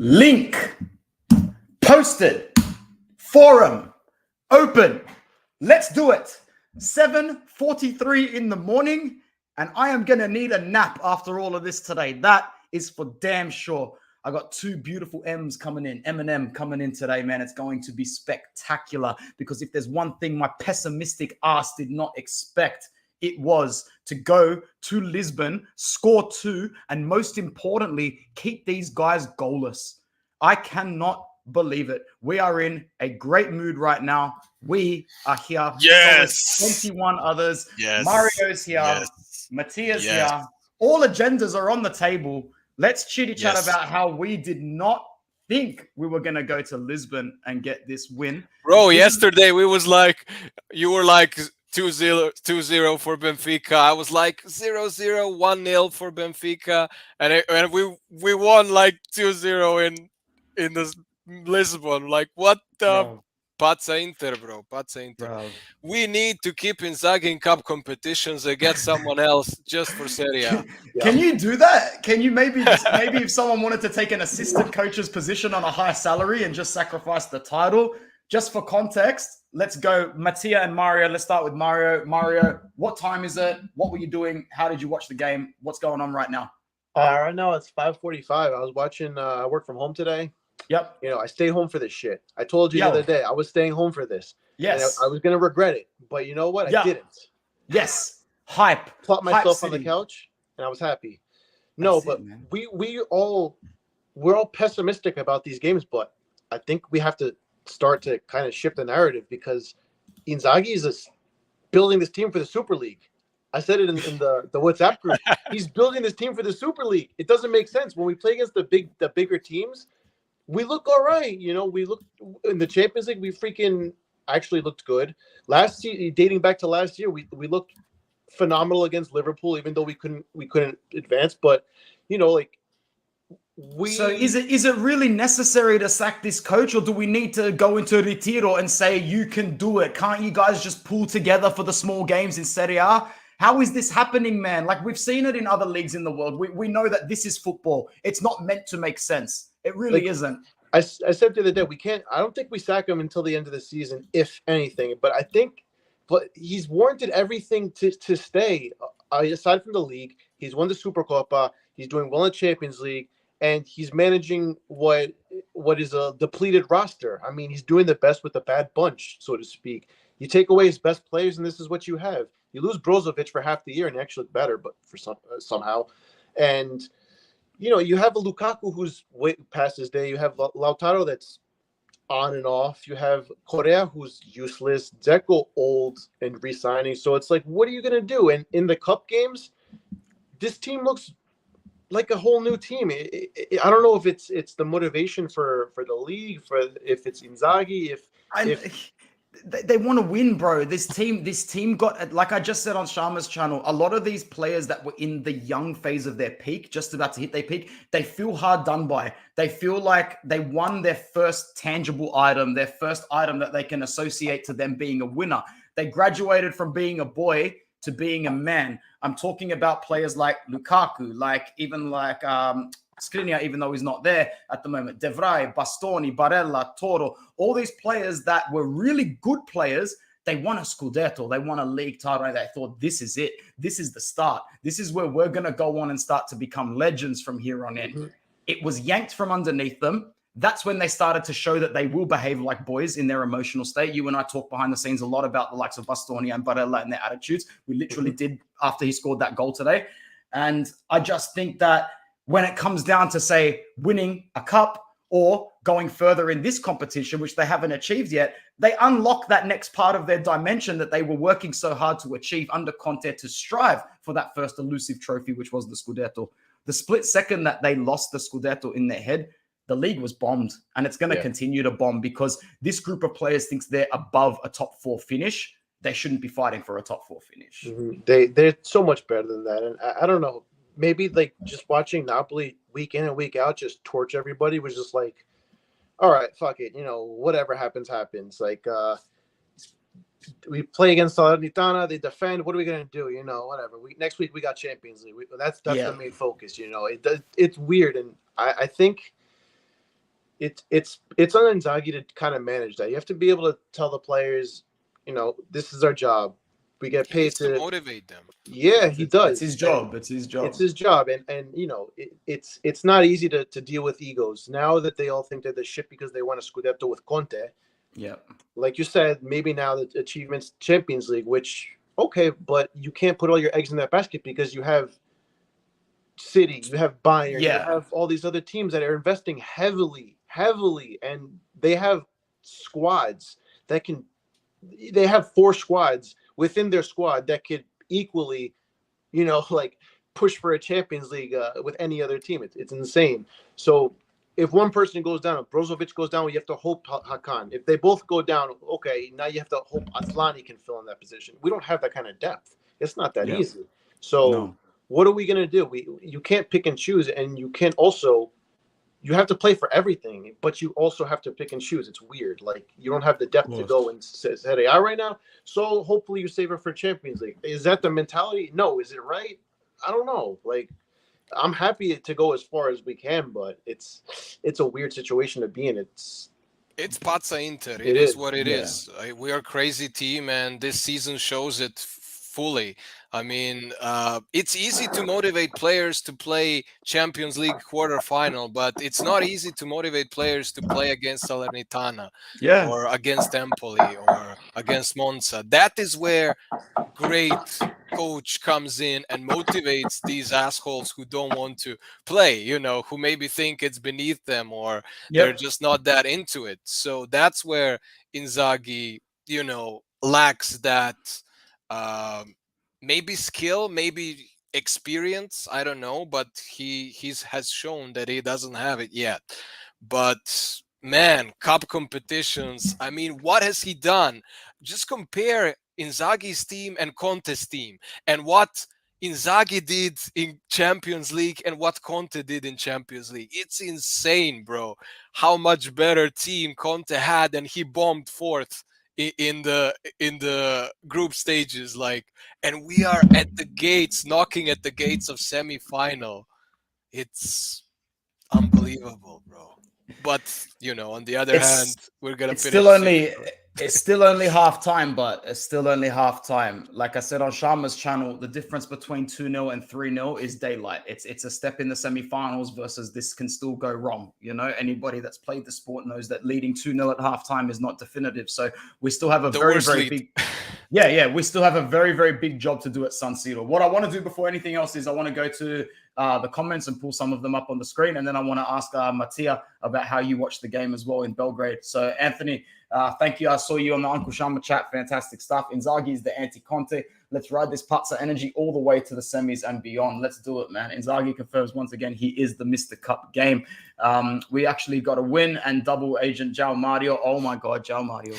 Link posted, forum open. Let's do it. 7:43 in the morning, and I am going to need a nap after all of this today. That is for damn sure. I got two beautiful M's coming in, M&M coming in today, man. It's going to be spectacular, because if there's one thing my pessimistic ass did not expect, it was to go to Lisbon, score two, and most importantly, keep these guys goalless. I cannot believe it. We are in a great mood right now. We are here. Yes. So 21 others. Yes. Mario's here. Yes. Matthias Yes. here. All agendas are on the table. Let's chitty chat Yes. about how we did not think we were going to go to Lisbon and get this win. Bro, yesterday we was like, you were like 2-0 for Benfica. I was like 0-0, 1-0 for Benfica, and we won like 2-0 in this Lisbon. Like, what the Pazza Inter, bro. Pazza Inter. Bro. We need to keep Inzaghi in cup competitions and get someone else just for Serie A. Can you do that? Can you maybe if someone wanted to take an assistant coach's position on a high salary and just sacrifice the title? Just for context, let's go Mattia and Mario. Let's start with Mario. Mario, what time is it? What were you doing? How did you watch the game? What's going on right now? Right now it's 5:45. I was watching. I work from home today. Yep. You know, I stay home for this shit. I told you the other day I was staying home for this. Yes. And I was gonna regret it, but you know what? I didn't. Yes. Hype. Plopped myself on the couch, and I was happy. No, but we're all pessimistic about these games, but I think we have to start to kind of shift the narrative, because Inzaghi is building this team for the Super League. I said it in the WhatsApp group. He's building this team for the Super League. It doesn't make sense when we play against the bigger teams. We look all right, you know. We look in the Champions League. We freaking actually looked good last year. Dating back to last year, we looked phenomenal against Liverpool, even though we couldn't advance. But you know, like So is it really necessary to sack this coach, or do we need to go into Retiro and say you can do it? Can't you guys just pull together for the small games in Serie A? How is this happening, man? Like, we've seen it in other leagues in the world. We know that this is football. It's not meant to make sense. It really isn't. I said the other day, I don't think we sack him until the end of the season, if anything. But he's warranted everything to stay. Aside from the league, he's won the Supercopa. He's doing well in the Champions League. and he's managing what is a depleted roster. I mean, he's doing the best with a bad bunch, so to speak. You take away his best players, and this is what you have. You lose Brozovic for half the year, and he actually looked better, but for somehow, and you have a Lukaku who's way past his day. You have Lautaro that's on and off. You have Correa who's useless. Dzeko old and re-signing. So it's like, what are you gonna do? And in the cup games, this team looks like a whole new team. I don't know if it's the motivation for the league, if it's Inzaghi, if they want to win, bro. This team got, like I just said on Sharma's channel, a lot of these players that were in the young phase of their peak, just about to hit their peak, they feel hard done by. They feel like they won their first tangible item, their first item that they can associate to them being a winner. They graduated from being a boy to being a man. I'm talking about players like Lukaku, even like Skriniar, even though he's not there at the moment, De Vrij, Bastoni, Barella, Toro, all these players that were really good players, they won a Scudetto, they won a league title, and they thought, this is it. This is the start. This is where we're going to go on and start to become legends from here on in. Mm-hmm. It was yanked from underneath them. That's when they started to show that they will behave like boys in their emotional state. You and I talk behind the scenes a lot about the likes of Bastoni and Barella and their attitudes. We literally did after he scored that goal today. And I just think that when it comes down to, say, winning a cup or going further in this competition, which they haven't achieved yet, they unlock that next part of their dimension that they were working so hard to achieve under Conte to strive for that first elusive trophy, which was the Scudetto. The split second that they lost the Scudetto in their head, the league was bombed, and it's going to continue to bomb because this group of players thinks they're above a top 4 finish. They shouldn't be fighting for a top 4 finish. Mm-hmm. They're so much better than that. And I don't know, maybe like just watching Napoli week in and week out just torch everybody was just like, all right, fuck it. Whatever happens, happens. Like, we play against Salernitana, they defend. What are we going to do? Whatever. Next week we got Champions League. That's the main focus. It's weird. And I think it's on Inzaghi to kind of manage that. You have to be able to tell the players, this is our job. We get paid to motivate them. Yeah, he does. It's his job. It's his job. It's his job. And it's not easy to deal with egos. Now that they all think they're the shit because they won a Scudetto with Conte. Yeah. Like you said, maybe now the achievements Champions League, which, okay, but you can't put all your eggs in that basket because you have City, you have Bayern, you have all these other teams that are investing heavily, and they have squads that they have 4 squads within their squad that could equally, push for a Champions League with any other team. It's insane. So if one person goes down, if Brozovic goes down, you have to hope Hakan. If they both go down, okay, now you have to hope Aslani can fill in that position. We don't have that kind of depth. It's not that easy. So what are we going to do? You can't pick and choose, and you can't also – you have to play for everything, but you also have to pick and choose. It's weird. Like, you don't have the depth to go and Serie A right now. So hopefully you save it for Champions League. Is that the mentality? No. Is it right? I don't know. Like, I'm happy to go as far as we can, but it's a weird situation to be in. It's Pazza Inter. It is what it is. We are a crazy team, and this season shows it fully. I mean, it's easy to motivate players to play Champions League quarterfinal, but it's not easy to motivate players to play against Salernitana or against Empoli or against Monza. That is where great coach comes in and motivates these assholes who don't want to play, who maybe think it's beneath them or they're just not that into it. So that's where Inzaghi, lacks that maybe skill, maybe experience, I don't know, but he has shown that he doesn't have it yet. But man, cup competitions, I mean, what has he done? Just compare Inzaghi's team and Conte's team and what Inzaghi did in Champions League and what Conte did in Champions League. It's insane, bro, how much better team Conte had, and he bombed 4th in the group stages, and we are knocking at the gates of semi-final. It's unbelievable, bro. But on the other hand, we're gonna it's finish. still only half time, but it's still only half time. Like I said on Sharma's channel, the difference between 2-0 and 3-0 is daylight. It's a step in the semifinals versus this can still go wrong. Anybody that's played the sport knows that leading 2-0 at halftime is not definitive. So we still have a very big. Yeah, we still have a very, very big job to do at San Siro. What I want to do before anything else is I want to go to the comments and pull some of them up on the screen. And then I want to ask Mattia about how you watched the game as well in Belgrade. So, Anthony, thank you. I saw you on the Uncle Sharma chat. Fantastic stuff. Inzaghi is the anti-Conte. Let's ride this Pazza energy all the way to the semis and beyond. Let's do it, man. Inzaghi confirms once again he is the Mr. Cup game. We actually got a win and double agent João Mario. Oh, my God, João Mario.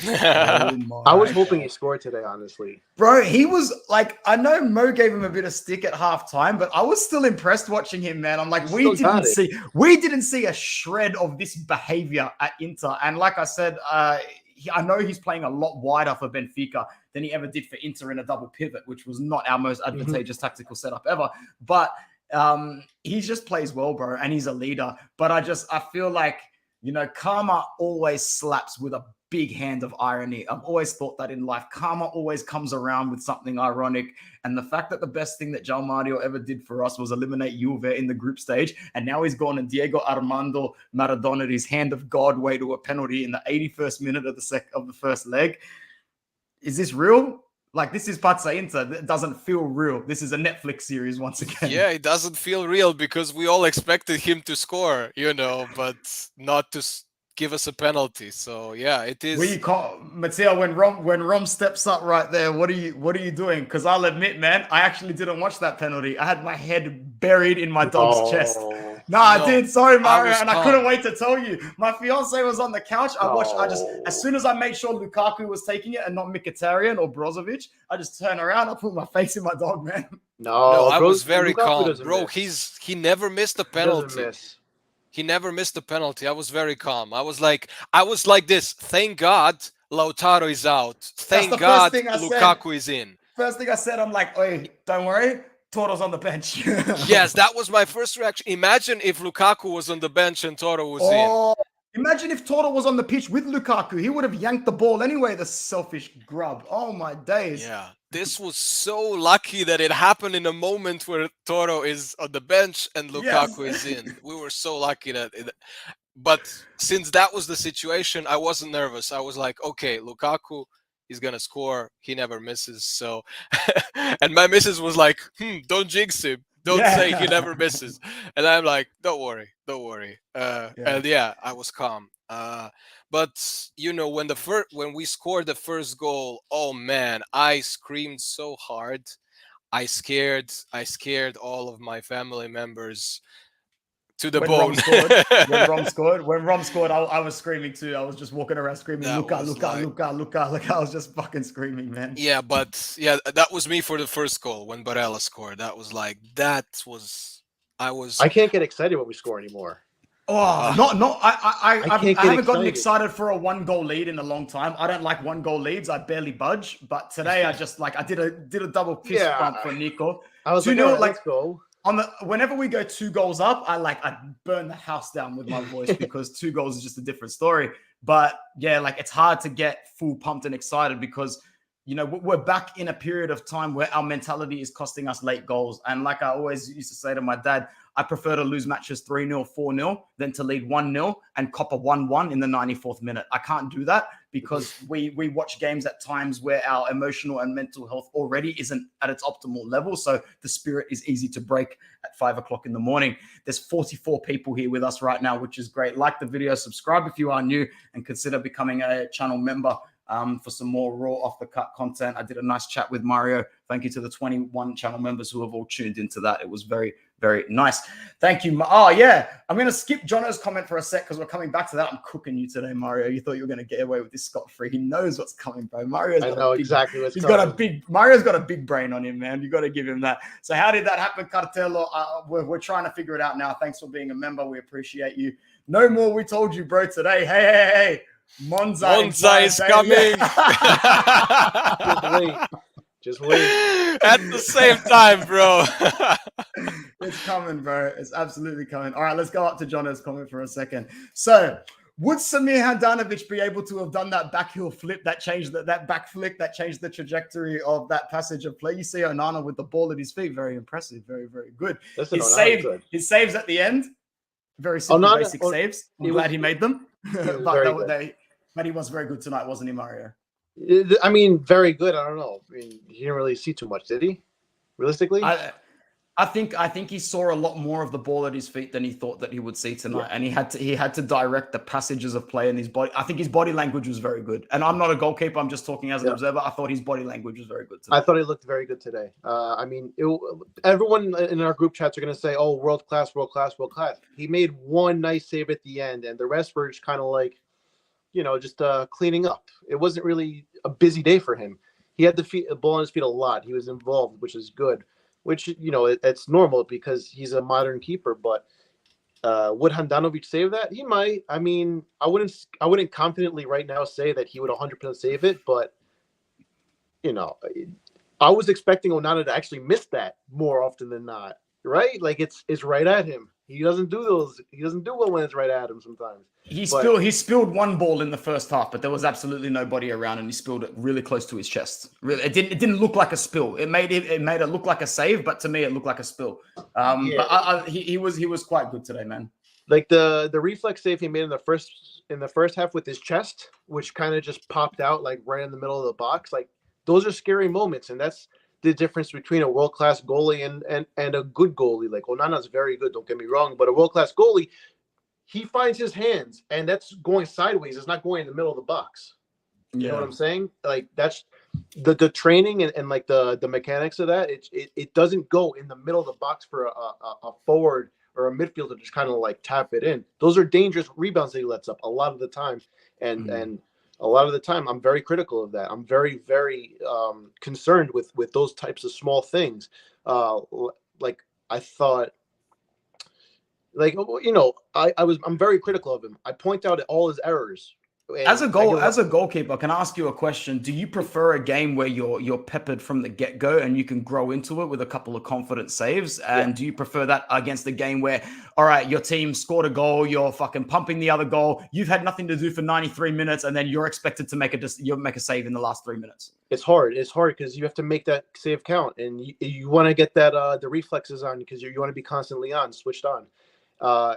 I was hoping he scored today, honestly. Bro, he was like, I know Mo gave him a bit of stick at halftime, but I was still impressed watching him, man. I'm like, we didn't see a shred of this behavior at Inter. And like I said, I know he's playing a lot wider for Benfica than he ever did for Inter in a double pivot, which was not our most advantageous tactical setup ever. But he just plays well, bro, and he's a leader. But I feel like, karma always slaps with a big hand of irony. I've always thought that in life. Karma always comes around with something ironic. And the fact that the best thing that João Mario ever did for us was eliminate Juve in the group stage, and now he's gone and Diego Armando Maradona his hand of God way to a penalty in the 81st minute of the first leg. Is this real? Like, this is Pazza Inter. It doesn't feel real. This is a Netflix series once again. Yeah, it doesn't feel real because we all expected him to score, but not to give us a penalty. So yeah, it is. Mattia, when Rom steps up right there, what are you doing? Because I'll admit, man, I actually didn't watch that penalty. I had my head buried in my dog's chest. No, I did. Sorry, Mario, I couldn't wait to tell you. My fiance was on the couch. As soon as I made sure Lukaku was taking it and not Mkhitaryan or Brozovic, I just turned around. I put my face in my dog, man. No, I was very calm, bro. He never missed a penalty. He never missed a penalty. I was very calm. I was like this. Thank God Lautaro is out. Thank God Lukaku is in. First thing I said, I'm like, "Hey, don't worry. Toro's on the bench." Yes, that was my first reaction. Imagine if Lukaku was on the bench and Toro was in. Imagine if Toro was on the pitch with Lukaku. He would have yanked the ball anyway, the selfish grub. Oh, my days. Yeah, this was so lucky that it happened in a moment where Toro is on the bench and Lukaku is in. We were so lucky but since that was the situation, I wasn't nervous. I was like, okay, Lukaku, he's going to score. He never misses. So, and my missus was like, don't jinx him. Don't say he never misses. And I'm like, don't worry. And I was calm. But when we scored the first goal, oh man, I screamed so hard. I scared all of my family members to the bone. When Rom scored, I was screaming too. I was just walking around screaming, Luka. Like, I was just fucking screaming, man. Yeah, but yeah, that was me for the first goal when Barella scored. I can't get excited when we score anymore. I haven't gotten excited for a 1-goal lead in a long time. I don't like 1-goal leads. I barely budge. But today I just I did a double fist bump for Nico. I was let's go. Whenever we go 2 goals up, I burn the house down with my voice because 2 goals is just a different story. But yeah, it's hard to get full pumped and excited because we're back in a period of time where our mentality is costing us late goals. And like I always used to say to my dad, I prefer to lose matches 3-0, 4-0 than to lead 1-0 and cop a 1-1 in the 94th minute. I can't do that because we watch games at times where our emotional and mental health already isn't at its optimal level. So the spirit is easy to break at 5 o'clock in the morning. There's 44 people here with us right now, which is great. Like the video, subscribe if you are new, and consider becoming a channel member for some more raw off-the-cut content. I did a nice chat with Mario. Thank you to the 21 channel members who have all tuned into that. It was very, very nice. Thank you. Oh, yeah. I'm going to skip Jono's comment for a sec because we're coming back to that. I'm cooking you today, Mario. You thought you were going to get away with this scot-free. He knows what's coming, bro. Mario's got a big brain on him, man. You got to give him that. So how did that happen, Cartello? We're trying to figure it out now. Thanks for being a member. We appreciate you. No more we told you, bro, today. Hey. Monza is coming. Just wait. At the same time, bro. It's coming, bro. It's absolutely coming. All right, let's go up to Jono's comment for a second. So, would Samir Handanovic be able to have done that backheel flip that changed that back flick that changed the trajectory of that passage of play? You see Onana with the ball at his feet, very impressive, very, very good. Listen, His saves at the end, very simple, basic saves. I'm glad he made them, but he was very good tonight, wasn't he, Mario? I mean, very good. I don't know. I mean, he didn't really see too much, did he? Realistically, I think he saw a lot more of the ball at his feet than he thought that he would see tonight, and he had to direct the passages of play in his body. I think his body language was very good, and I'm not a goalkeeper. I'm just talking as an observer. I thought his body language was very good tonight. I thought he looked very good today. I mean, everyone in our group chats are going to say, "Oh, world class, world class, world class." He made one nice save at the end, and the rest were just kind of like, just cleaning up. It wasn't really a busy day for him. He had the ball on his feet a lot. He was involved, which is good. Which, it's normal because he's a modern keeper. But would Handanovic save that? He might. I mean, I wouldn't confidently right now say that he would 100% save it. But, I was expecting Onana to actually miss that more often than not. Right? Like it's right at him. He doesn't do those. He doesn't do well when it's right at him sometimes. He spilled one ball in the first half, but there was absolutely nobody around, and he spilled it really close to his chest. Really, it didn't look like a spill. It made it look like a save, but to me, it looked like a spill. But he was quite good today, man. Like the reflex save he made in the first half with his chest, which kind of just popped out like right in the middle of the box. Like those are scary moments, and that's the difference between a world-class goalie and a good goalie. Like Onana's very good, don't get me wrong, but a world-class goalie, he finds his hands, and that's going sideways. It's not going in the middle of the box. You know what I'm saying? Like that's the training and like the mechanics of that. It doesn't go in the middle of the box for a forward or a midfielder to just kind of like tap it in. Those are dangerous rebounds that he lets up a lot of the time, and a lot of the time, I'm very critical of that. I'm very, very concerned with those types of small things. Like I thought, I'm very critical of him. I point out all his errors. As a goalkeeper, can I ask you a question? Do you prefer a game where you're peppered from the get-go and you can grow into it with a couple of confident saves? And do you prefer that against a game where, all right, your team scored a goal, you're fucking pumping the other goal, you've had nothing to do for 93 minutes, and then you're expected to make a save in the last 3 minutes? It's hard. It's hard because you have to make that save count, and you want to get that the reflexes on because you want to be constantly switched on.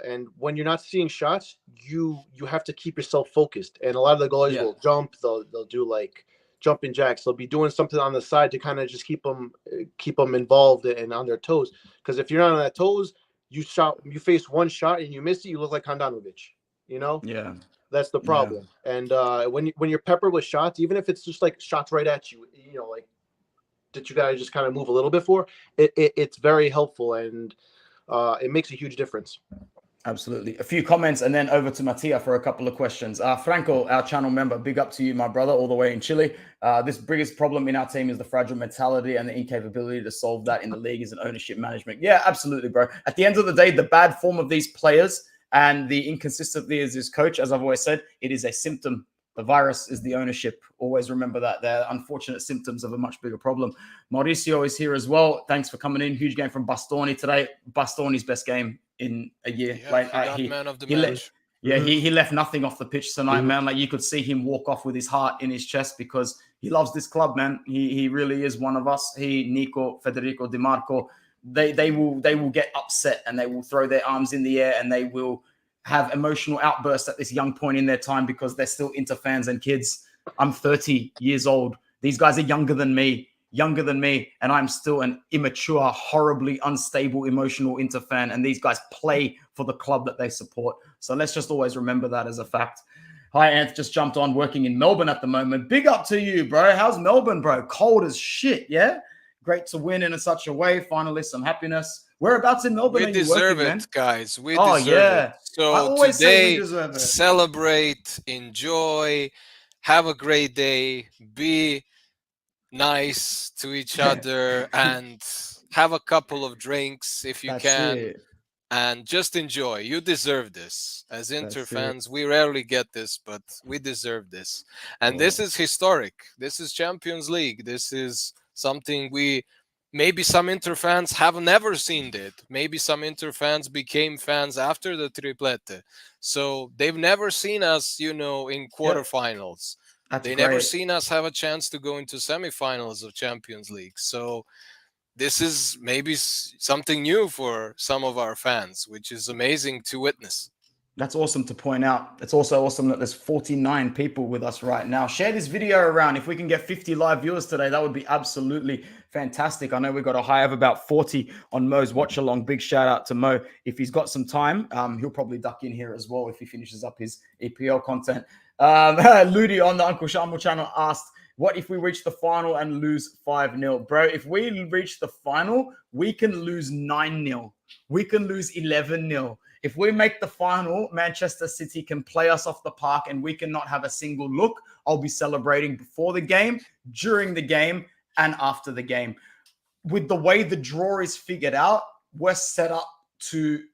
And when you're not seeing shots, you have to keep yourself focused. And a lot of the goalies will jump. They'll do like jumping jacks. They'll be doing something on the side to kind of just keep them involved and on their toes. Because if you're not on their toes, you face one shot and you miss it, you look like Handanovic. Yeah, that's the problem. And when you're peppered with shots, even if it's just like shots right at you, like that you gotta just kind of move a little bit for, it's very helpful and. It makes a huge difference. Absolutely. A few comments and then over to Mattia for a couple of questions. Franco, our channel member, big up to you, my brother, all the way in Chile. This biggest problem in our team is the fragile mentality and the incapability to solve that in the league is an ownership management. Yeah, absolutely, bro. At the end of the day, the bad form of these players and the inconsistency as his coach, as I've always said, it is a symptom. The virus is the ownership. Always remember that. They're unfortunate symptoms of a much bigger problem. Mauricio is here as well. Thanks for coming in. Huge game from Bastoni today. Bastoni's best game in a year. He man of the match. He left nothing off the pitch tonight, man. Like you could see him walk off with his heart in his chest because he loves this club, man. He really is one of us. Nico, Federico, Di Marco, they will get upset and they will throw their arms in the air and they will have emotional outbursts at this young point in their time because they're still Inter fans and kids. I'm 30 years old. These guys are younger than me, and I'm still an immature, horribly unstable, emotional Inter fan, and these guys play for the club that they support. So let's just always remember that as a fact. Hi, Anth, just jumped on, working in Melbourne at the moment. Big up to you, bro. How's Melbourne, bro? Cold as shit, yeah? Great to win in such a way. Finally, some happiness. Whereabouts in Melbourne we deserve it, man? Guys. We deserve it. So today, celebrate, enjoy, have a great day, be nice to each other, and have a couple of drinks if you can, and just enjoy. You deserve this. As Inter fans, we rarely get this, but we deserve this. And this is historic. This is Champions League. This is something we maybe some Inter fans have never seen it. Maybe some Inter fans became fans after the triplete. So they've never seen us, in quarterfinals. That's They great. never seen us have a chance to go into semifinals of Champions League. So this is maybe something new for some of our fans, which is amazing to witness. That's awesome to point out. It's also awesome that there's 49 people with us right now. Share this video around. If we can get 50 live viewers today, that would be absolutely fantastic. I know we've got a high of about 40 on Mo's watch along. Big shout out to Mo. If he's got some time, he'll probably duck in here as well if he finishes up his EPL content. Ludi on the Uncle Shamal channel asked, what if we reach the final and lose 5-0? Bro, if we reach the final, we can lose 9-0. We can lose 11-0. If we make the final, Manchester City can play us off the park and we cannot have a single look. I'll be celebrating before the game, during the game, and after the game. With the way the draw is figured out, we're set up to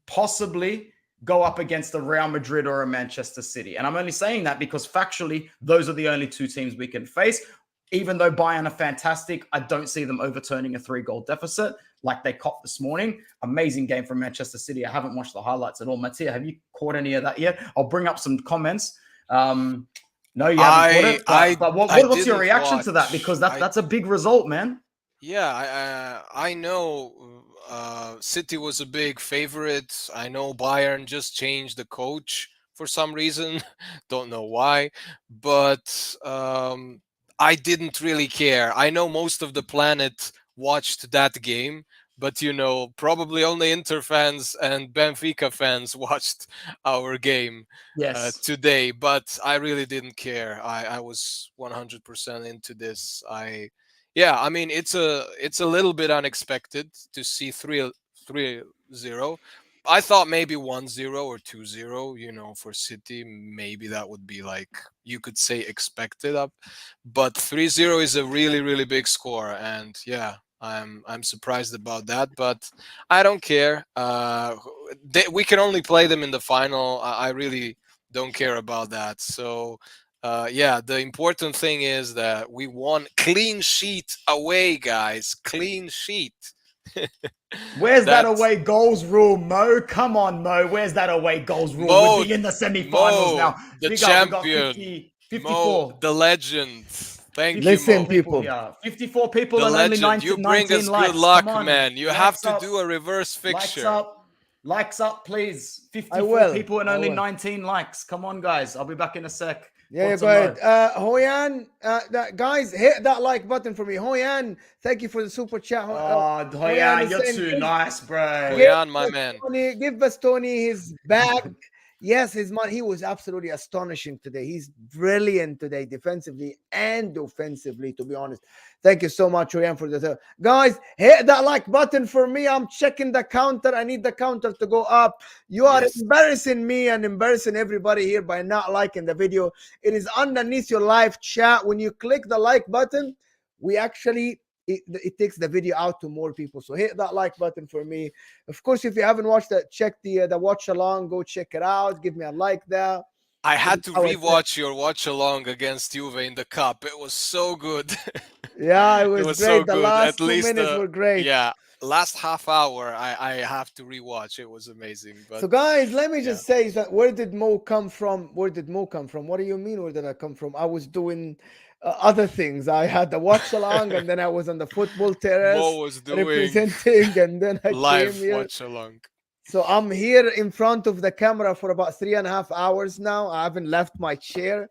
possibly go up against a Real Madrid or a Manchester City. And I'm only saying that because factually, those are the only two teams we can face. Even though Bayern are fantastic, I don't see them overturning a 3-goal deficit like they copped this morning. Amazing game from Manchester City. I haven't watched the highlights at all. Mattia, have you caught any of that yet? I'll bring up some comments. No, you haven't caught it. But what's your reaction to that? Because that's a big result, man. Yeah, I know City was a big favorite. I know Bayern just changed the coach for some reason. Don't know why. But I didn't really care. I know most of the planet watched that game, but probably only Inter fans and Benfica fans watched our game today. But I really didn't care. I was 100% into this. I mean, it's a little bit unexpected to see 3-0. I thought maybe 1-0 or 2-0, for City. Maybe that would be like, you could say, expected up. But 3-0 is a really, really big score. And yeah, I'm surprised about that, but I don't care. We can only play them in the final. I really don't care about that. So the important thing is that we won clean sheet away, guys. Clean sheet. Where's that away goals rule, Mo? Come on, Mo. Where's that away goals rule? We'll be in the semi-finals now. The champion. 54. Mo, the legend. Thank Listen, you, Mo. people. Yeah, 54 people The and legend. only 19, You bring us likes. good luck, Come on. man. You Likes have to up. do a reverse fixture. Likes up, please. 54 will. people and I only will. 19 likes. Come on, guys. I'll be back in a sec. Yeah, What's go up, ahead. Hoyan, guys, hit that like button for me. Hoyan, thank you for the super chat. Hoyan, is you're saying, too nice, bro. Hoyan, my man. Give Bastoni his bag. Yes, his man. He was absolutely astonishing today. He's brilliant today, defensively and offensively, to be honest. Thank you so much, Hoyan, for the guys. Hit that like button for me. I'm checking the counter. I need the counter to go up. You are embarrassing me and embarrassing everybody here by not liking the video. It is underneath your live chat. When you click the like button, we actually it takes the video out to more people. So hit that like button for me. Of course, if you haven't watched that, check the watch along. Go check it out. Give me a like there. I had to rewatch your watch along against Juve in the cup. It was so good. Yeah, it was great. So the good. last At least 2 minutes were great. Yeah, last half hour I have to rewatch. It was amazing. But so guys, let me just say that where did Mo come from? Where did Mo come from? What do you mean? Where did I come from? I was doing other things. I had the watch along, and then I was on the football terrace. Mo was doing representing, and then I live came here. watch along. So I'm here in front of the camera for about 3.5 hours now. I haven't left my chair.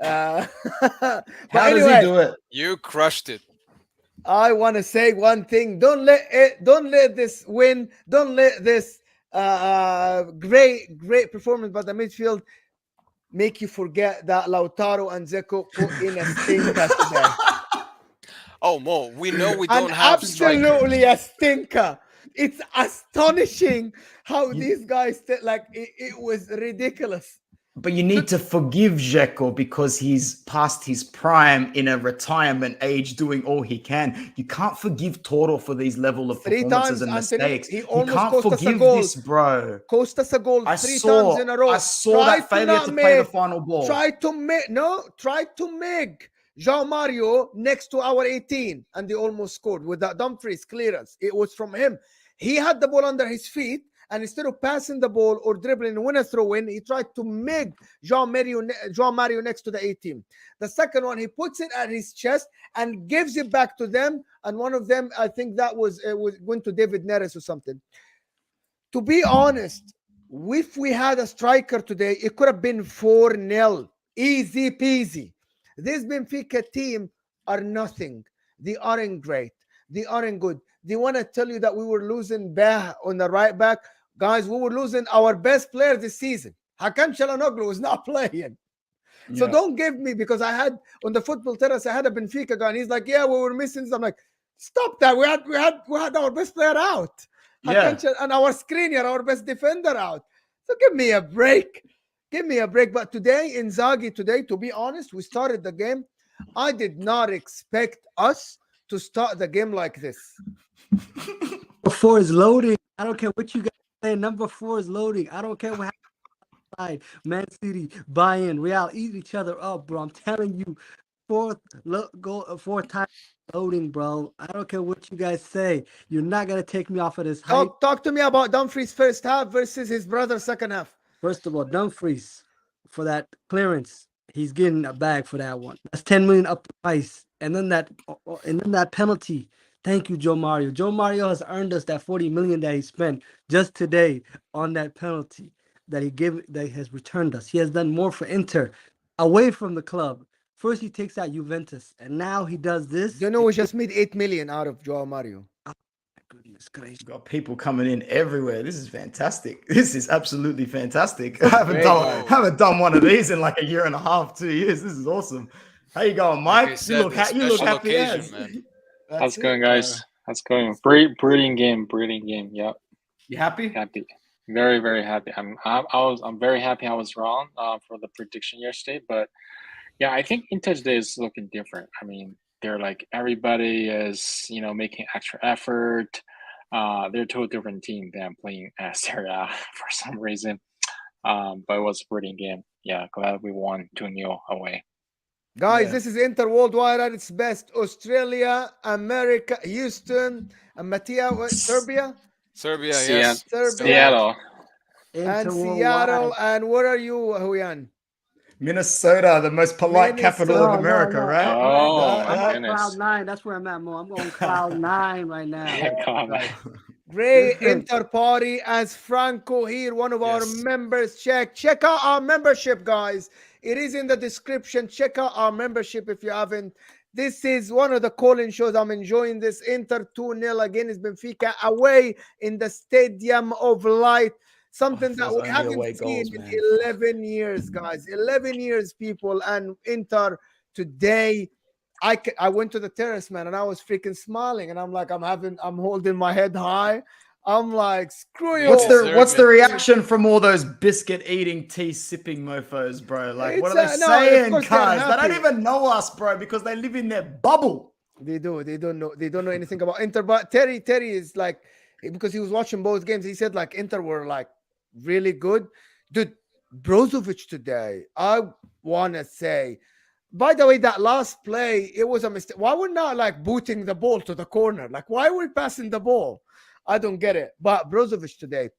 But How does he do it? You crushed it. I want to say one thing. Don't let this win. Don't let this great performance by the midfield make you forget that Lautaro and Zeko put in a stinker today. Oh, Mo, we know we don't have absolutely a stinker. It's astonishing how these guys it was ridiculous. But you need to forgive Dzeko because he's past his prime in a retirement age doing all he can. You can't forgive Toro for these level of performances and mistakes. You can't forgive this, bro. Cost us a goal three times in a row. I saw that failure to play the final ball. Try to make João Mario next to our 18, and they almost scored with that Dumfries clearance. It was from him. He had the ball under his feet, and instead of passing the ball or dribbling and win a throw in, he tried to make João Mario next to the 18. The second one, he puts it at his chest and gives it back to them. And one of them, I think that was went to David Neres or something. To be honest, if we had a striker today, it could have been 4-0. Easy peasy. This Benfica team are nothing. They aren't great. They aren't good. They want to tell you that we were losing Bah on the right back. Guys, we were losing our best player this season. Hakan Çalhanoğlu was not playing. So don't give me, because I had on the football terrace, I had a Benfica guy, and he's like, yeah, we were missing. I'm like, stop that. We had our best player out. And our Skriniar, our best defender out. So give me a break. Give me a break. But today, Inzaghi, to be honest, we started the game. I did not expect us to start the game like this. Number 4 is loading. I don't care what you guys say. Number 4 is loading. I don't care what happens. Man City, Bayern, Real, eat each other up, bro. I'm telling you, fourth time loading, bro. I don't care what you guys say. You're not gonna take me off of this hype. Talk to me about Dumfries' first half versus his brother's second half. First of all, Dumfries, for that clearance, he's getting a bag for that one. That's 10 million up the price. And then that penalty. Thank you, Joe Mario. Joe Mario has earned us that 40 million that he spent just today on that penalty that has returned us. He has done more for Inter away from the club. First he takes out Juventus, and now he does this. You know, we just made 8 million out of Joao Mario. Oh, my goodness gracious. Got people coming in everywhere. This is fantastic. This is absolutely fantastic. I haven't done one of these in like a year and a half, 2 years. This is awesome. How you going, Mike? Like you look happy as. How's it going, guys? How's it going? Brilliant game. Yep. You happy? Happy. Very, very happy. I'm very happy I was wrong for the prediction yesterday, but yeah, I think Inter today is looking different. I mean, they're like, everybody is, making extra effort. They're a totally different team than playing Serie A for some reason. But it was a brilliant game. Yeah, glad we won 2-0 away. Guys, This is Inter Worldwide at its best. Australia, America, Houston, and Matia, Serbia? Serbia, yes. Serbia. Seattle. And Seattle. And where are you, Huyan? Minnesota, the most polite capital of America, right? Oh, my I'm goodness. Cloud 9. That's where I'm at, Mo. I'm going Cloud 9 right now. Great Inter party as Franco here, one of our members. Check out our membership, guys. It is in the description. Check out our membership if you haven't. This is one of the call-in shows. I'm enjoying this. Inter 2-0 against Benfica away in the Stadium of Light. Something that we haven't seen in 11 years, guys. 11 years, people. And Inter today, I went to the terrace, man, and I was freaking smiling. And I'm like, I'm holding my head high. I'm like, screw you. What's the reaction from all those biscuit eating, tea sipping mofos, bro? Like, what are they saying, guys? They don't even know us, bro, because they live in their bubble. They do. They don't know anything about Inter. But Terry is like, because he was watching both games, he said like Inter were like really good. Dude, Brozovic today, I want to say, by the way, that last play, it was a mistake. Why we're not like booting the ball to the corner? Like, why are we passing the ball? I don't get it. But Brozovic today,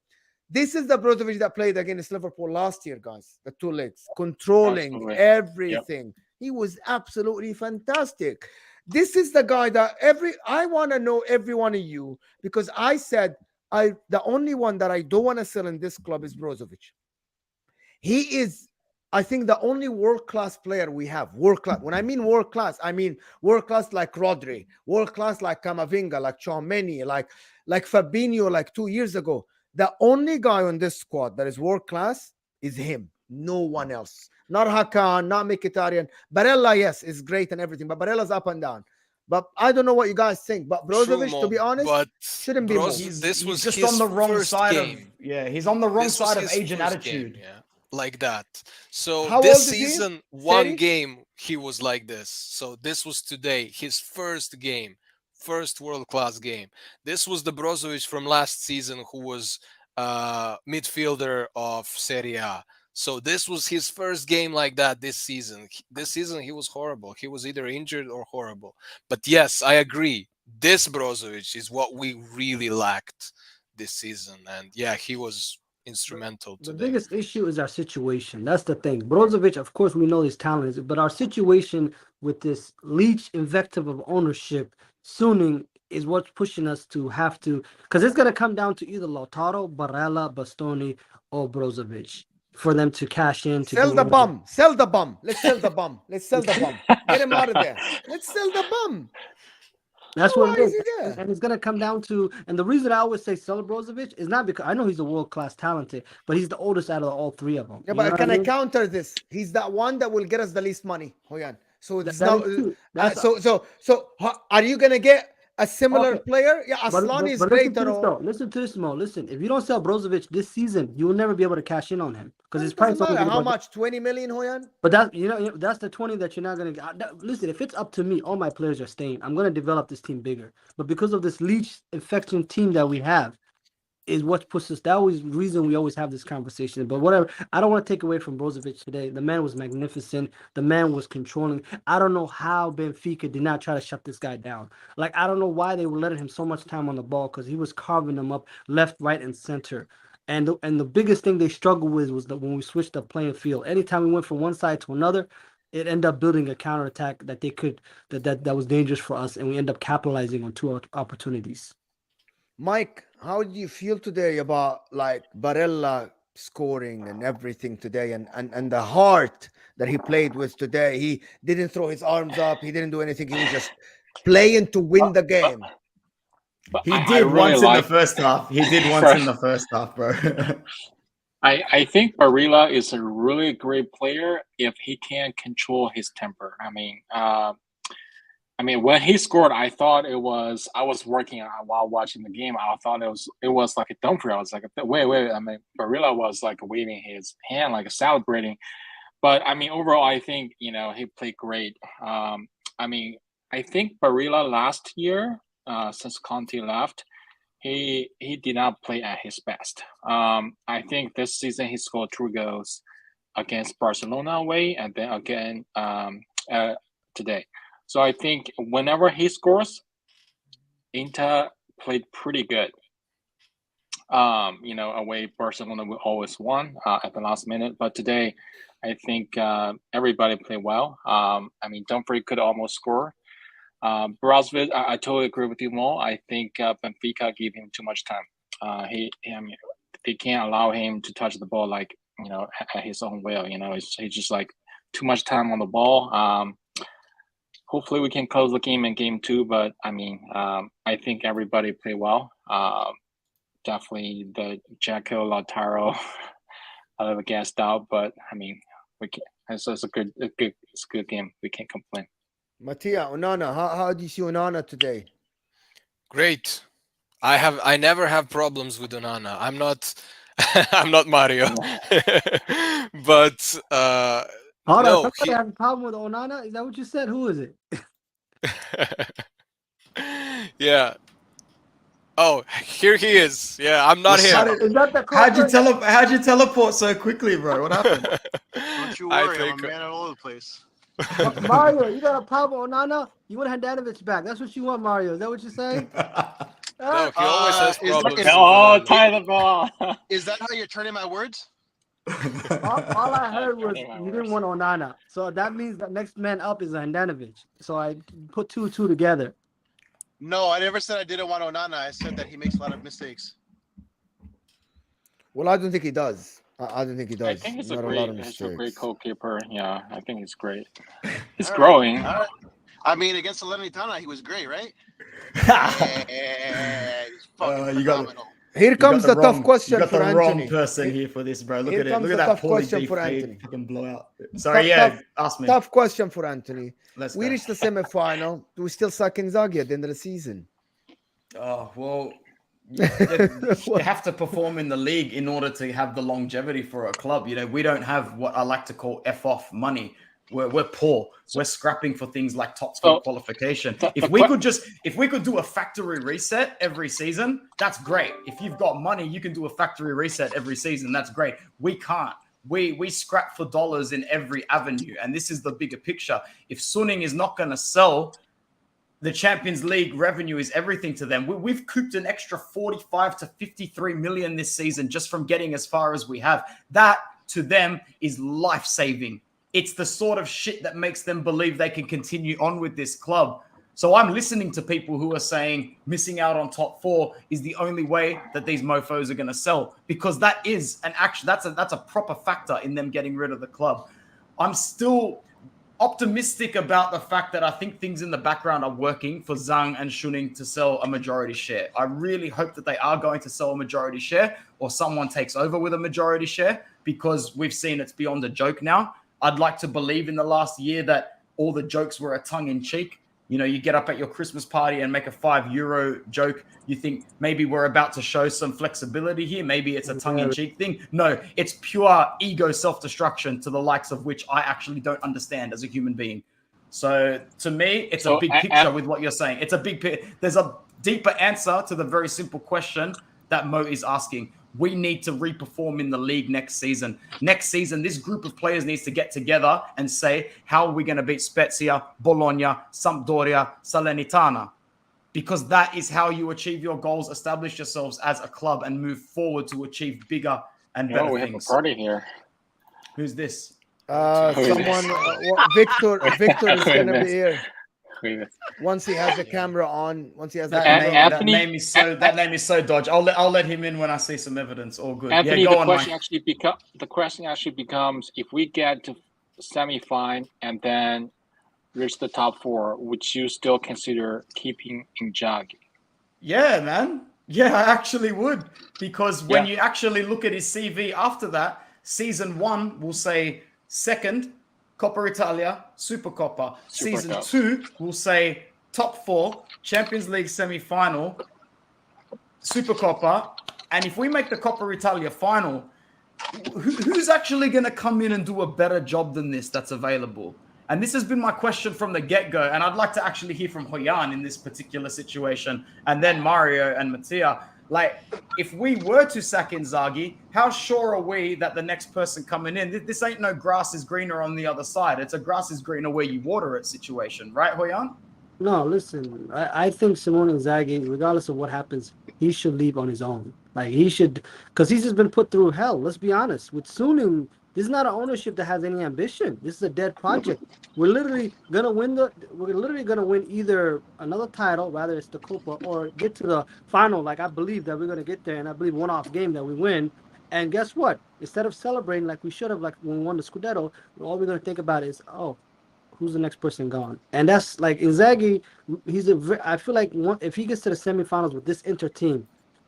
this is the Brozovic that played against Liverpool last year, guys. The two legs, controlling everything. Yep. He was absolutely fantastic. This is the guy that I want to know every one of you, because I said the only one that I don't want to sell in this club is Brozovic. He is, I think, the only world-class player we have. World-class. When I mean world-class, I mean world-class like Rodri, world-class like Camavinga, like Tchouaméni, like Fabinho, like 2 years ago. The only guy on this squad that is world-class is him. No one else. Not Hakan, not Mkhitaryan. Barella, yes, is great and everything, but Barella's up and down. But I don't know what you guys think. But Brozovic, to be honest, shouldn't be more. This was just his on the wrong side game. He's on the wrong side of age and attitude. Game, like that. So how this season, one game, he was like this. So this was today, his first game, first world-class game. This was the Brozovic from last season who was midfielder of Serie A. So this was his first game like that this season. This season he was horrible. He was either injured or horrible. But yes, I agree. This Brozovic is what we really lacked this season. And yeah, he was instrumental The today. biggest issue is our situation. That's the thing. Brozovic, of course, we know his talent is, but our situation with this leech invective of ownership sooning is what's pushing us to have to, because it's going to come down to either Lautaro, Barella, Bastoni, or Brozovic for them to cash in. To Sell do the whatever. bum. Sell the bum. Let's sell the bum. Let's sell the bum. Get him out of there. Let's sell the bum. That's Why what it is is. he there? And it's going to come down to, and the reason I always say sell Brozovic is not because I know he's a world-class talented, but he's the oldest out of all three of them. Yeah, You but know can what I mean? counter this? He's that one that will get us the least money, Hoyan. So it's That not. is true. That's Are you gonna get a similar Okay. player? Yeah, But Aslan is listen great to and this, all. though. Listen to this, Mo. Listen, if you don't sell Brozovic this season, you will never be able to cash in on him because his It doesn't price only matter be how about- much. 20 million, Hoyan. But that that's the 20 that you're not gonna get. Listen, if it's up to me, all my players are staying. I'm gonna develop this team bigger. But because of this leech infection team that we have, is what puts us. That was the reason we always have this conversation. But whatever, I don't want to take away from Brozovic today. The man was magnificent. The man was controlling. I don't know how Benfica did not try to shut this guy down. Like, I don't know why they were letting him so much time on the ball, because he was carving them up left, right, and center. And the biggest thing they struggled with was that when we switched the playing field, anytime we went from one side to another, it ended up building a counterattack that they could that was dangerous for us, and we end up capitalizing on two opportunities. Mike, how do you feel today about like Barella scoring and everything today, and the heart that he played with today? He didn't throw his arms up. He didn't do anything. He was just playing to win the game. But He I did really once in like the first half. He did once in the first half, bro. I think Barilla is a really great player if he can control his temper. I mean, when he scored, I thought I was working while watching the game. I thought it was like a Dumfries. I was like, wait. I mean, Barilla was like waving his hand, like celebrating. But I mean, overall, I think he played great. I mean, I think Barilla last year, since Conte left, he did not play at his best. I think this season he scored 2 goals against Barcelona away, and then again today. So I think whenever he scores, Inter played pretty good. Away Barcelona will always won at the last minute, but today I think everybody played well. I mean, Dumfries could almost score. Brozovic, I totally agree with you, Mo. I think Benfica gave him too much time. I mean, they can't allow him to touch the ball like at his own will. He's just like too much time on the ball. Hopefully we can close the game in game 2, but I mean, I think everybody played well. Definitely the Jacko Lautaro a little gassed out, but I mean, it's a good game. We can't complain. Mattia, Onana, how do you see Onana today? Great. I never have problems with Onana. I'm not Mario. But Hold no, on, somebody have a problem with Onana? Is that what you said? Who is it? yeah. Oh, here he is. Yeah, I'm not How him. did- Is that the How'd you teleport so quickly, bro? What happened? Don't you I worry, I'm think- a man all over the place. Mario, you got a problem with Onana? You want Handanovic back. That's what you want, Mario. Is that what you're saying? No, he always has is problems. that- with Oh, Onana. tie the ball. Is that how you're turning my words? All I heard was Turning my you didn't words. want Onana. So that means the next man up is Handanovic. So I put 2 and 2 together. No, I never said I didn't want Onana. I said that he makes a lot of mistakes. Well, I don't think he does. I don't think he does. I think he's Not a lot of great mistakes. goalkeeper. Yeah, I think he's great. He's All right, growing. all right. I mean, against Salernitana, he was great, right? Yeah, he's fucking You got it. phenomenal. Here comes the tough question You got for the Anthony. wrong person here for this, bro. Look Here at it. comes Look the at that tough poorly question for deflated Anthony. fucking blowout. Sorry, yeah. Tough- Ask me. Tough question for Anthony. Let's We go. reached the semi-final. Do we still suck Inzaghi at the end of the season? Oh, well, they have to perform in the league in order to have the longevity for a club. We don't have what I like to call F-off money. We're poor. We're scrapping for things like top sport qualification. If we could do a factory reset every season, that's great. If you've got money, you can do a factory reset every season. That's great. We can't. we scrap for dollars in every avenue. And this is the bigger picture. If Suning is not going to sell, the Champions League revenue is everything to them. We've cooped an extra 45 to 53 million this season just from getting as far as we have. That to them is life-saving. It's the sort of shit that makes them believe they can continue on with this club. So I'm listening to people who are saying missing out on top four is the only way that these mofos are going to sell, because that is an action. That's a proper factor in them getting rid of the club. I'm still optimistic about the fact that I think things in the background are working for Zhang and Shuning to sell a majority share. I really hope that they are going to sell a majority share, or someone takes over with a majority share, because we've seen it's beyond a joke now. I'd like to believe in the last year that all the jokes were a tongue-in-cheek. You know, you get up at your Christmas party and make a €5 joke. You think maybe we're about to show some flexibility here. Maybe it's a tongue-in-cheek thing. No, it's pure ego self-destruction to the likes of which I actually don't understand as a human being. So to me, it's a big picture with what you're saying. It's a big there's a deeper answer to the very simple question that Mo is asking. We need to reperform in the league next season. Next season, this group of players needs to get together and say, how are we going to beat Spezia, Bologna, Sampdoria, Salernitana? Because that is how you achieve your goals, establish yourselves as a club, and move forward to achieve bigger and better we things. have a party here. Who's this? Someone, Victor is going to be here. Once he has the camera on, once he has that name is so dodgy. I'll let him in when I see some evidence. All good. Anthony, yeah, go the on, question actually becomes, if we get to semi-final and then reach the top four, would you still consider keeping Inzaghi? Yeah, man. Yeah, I actually would, because when you actually look at his CV after that, season 1 will say second, Coppa Italia, Supercoppa. Season 2 will say top 4, Champions League semi-final, Supercoppa. And if we make the Coppa Italia final, who's actually going to come in and do a better job than this that's available? And this has been my question from the get-go. And I'd like to actually hear from Hoyan in this particular situation, and then Mario and Mattia. Like, if we were to sack Inzaghi, how sure are we that the next person coming in, this ain't no grass is greener on the other side. It's a grass is greener where you water it situation. Right, Hoyan? No, listen, I think Simone Inzaghi, regardless of what happens, he should leave on his own. Like, he should, because he's just been put through hell. Let's be honest. With Suning, this is not an ownership that has any ambition. This is a dead project. We're literally gonna win either another title, rather it's the Copa, or get to the final. Like, I believe that we're gonna get there, and I believe one-off game that we win. And guess what? Instead of celebrating like we should have, like when we won the Scudetto, all we're gonna think about is, oh, who's the next person gone? And that's like Inzaghi. I feel like if he gets to the semifinals with this Inter team,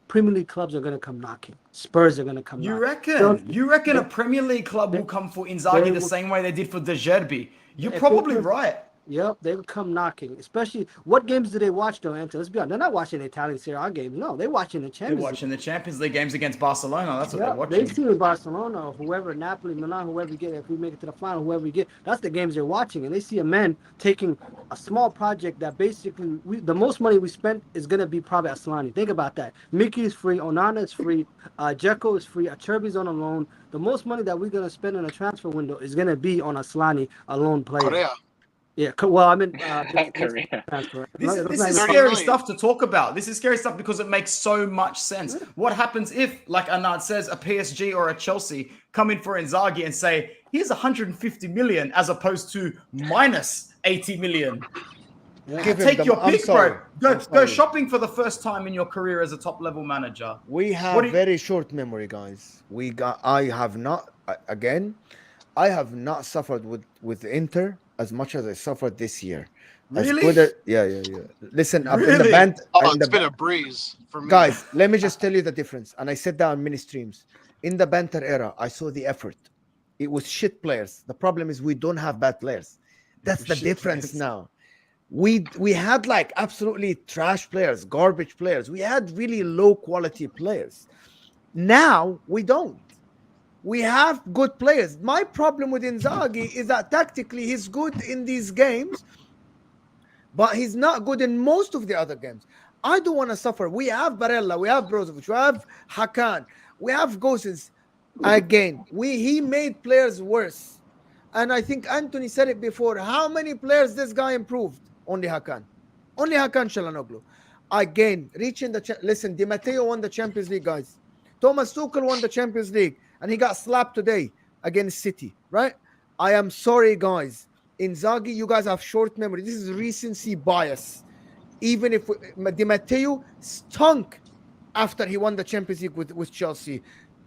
Premier League clubs are going to come knocking. Spurs are going to come knocking. You reckon a Premier League club will come for Inzaghi the same way they did for De Zerbi? You're probably right. Yep, they will come knocking. Especially, what games do they watch, though, Anthony? Let's be honest. They're not watching the Italian Serie A games. No, they're watching the Champions League. They're watching the Champions League games against Barcelona. That's what they're watching. They've seen Barcelona, or whoever, Napoli, Milan, whoever we get. If we make it to the final, whoever we get, that's the games they're watching. And they see a man taking a small project that basically, the most money we spent is going to be probably Asllani. Think about that. Mickey is free. Onana is free. Dzeko is free. Acerbi's on a loan. The most money that we're going to spend in a transfer window is going to be on Asllani, a loan player. Korea. Yeah, well, I mean, this is scary stuff to talk about. This is scary stuff because it makes so much sense. What happens if, like Anad says, a PSG or a Chelsea come in for Inzaghi and say, here's 150 million as opposed to minus 80 million? Yeah. Take your pick, bro. Go shopping for the first time in your career as a top-level manager. We have very short memory, guys. I have not suffered with Inter as much as I suffered this year. Really? Yeah. Listen, really? in the band. It's been a breeze for me. Guys, let me just tell you the difference. And I said that on many streams. In the banter era, I saw the effort. It was shit players. The problem is we don't have bad players. That's the difference now. We had like absolutely trash players, garbage players. We had really low quality players. Now we don't. We have good players. My problem with Inzaghi is that tactically he's good in these games, but he's not good in most of the other games. I don't want to suffer. We have Barella, we have Brozovic, we have Hakan, we have Gosens. Again, he made players worse. And I think Anthony said it before. How many players this guy improved? Only Hakan. Only Hakan Çalhanoğlu. Again, reaching listen, Di Matteo won the Champions League, guys. Thomas Tuchel won the Champions League, and he got slapped today against City, right? I am sorry, guys. Inzaghi, you guys have short memory. This is recency bias. Even if Di Matteo stunk after he won the Champions League with Chelsea.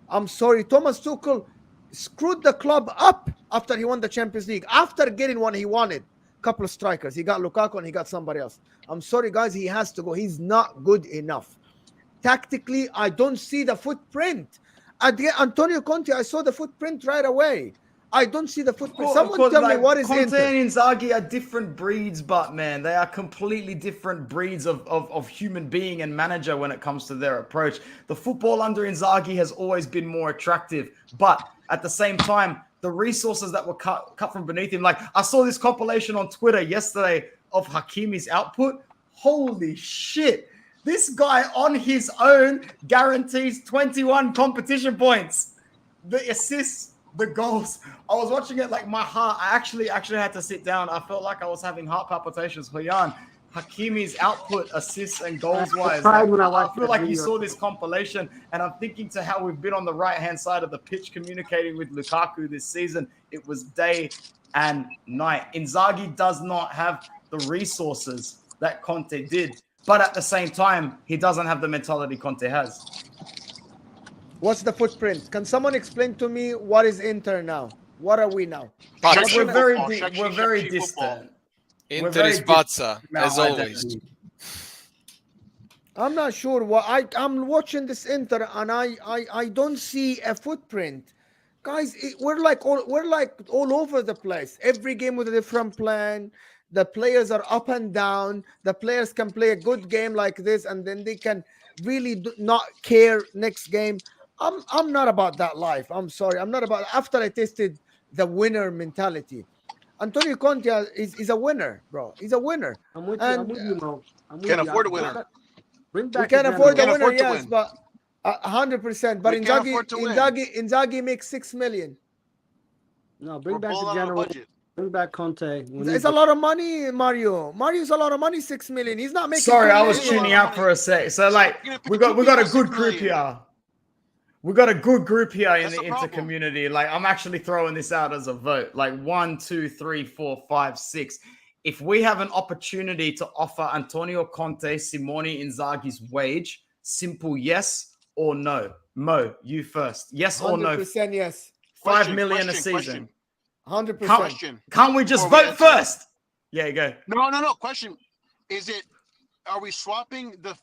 I'm sorry, Thomas Tuchel screwed the club up after he won the Champions League, after getting what he wanted. Couple of strikers. He got Lukaku and he got somebody else. I'm sorry, guys, he has to go. He's not good enough. Tactically, I don't see the footprint. Antonio Conte, I saw the footprint right away. I don't see the footprint. Someone tell me what is Conte Inter. and Inzaghi are different breeds, but man, they are completely different breeds of human being and manager when it comes to their approach. The football under Inzaghi has always been more attractive, but at the same time, the resources that were cut from beneath him. Like, I saw this compilation on Twitter yesterday of Hakimi's output. Holy shit. This guy on his own guarantees 21 competition points. The assists, the goals. I was watching it like my heart. I actually had to sit down. I felt like I was having heart palpitations. Hoyan, Hakimi's output, assists and goals wise. I feel like you saw this compilation, and I'm thinking to how we've been on the right-hand side of the pitch communicating with Lukaku this season. It was day and night. Inzaghi does not have the resources that Conte did, but at the same time, he doesn't have the mentality Conte has. What's the footprint? Can someone explain to me what is Inter now? What are we now? We're very distant. Inter is Barca, as always. I'm not sure what I'm watching this Inter, and I don't see a footprint. Guys, we're like all over the place. Every game with a different plan. The players are up and down. The players can play a good game like this, and then they can really not care next game. I'm not about that life. I'm sorry. I'm not about. After I tasted the winner mentality, Antonio Conte is a winner, bro. He's a winner. I'm with you, Mo. Can't afford a winner. Bring back we can't afford the winner, yes, win. but 100%. But Inzaghi makes 6 million. No, bring We're back the balling on a general. budget. Bring back Conte. It's a lot of money, Mario. Mario's a lot of money, 6 million. He's not making. Sorry, 2 I was million. tuning out for a sec. So like we got a good group here. We got a good group here in the Inter community. Like, I'm actually throwing this out as a vote. Like 1, 2, 3, 4, 5, 6. If we have an opportunity to offer Antonio Conte, Simone Inzaghi's wage, simple yes or no. Mo, you first. Yes or no? 100% yes. 5 million a season. 100%. Can't we just vote first? Yeah, go. No. Question: Are we swapping the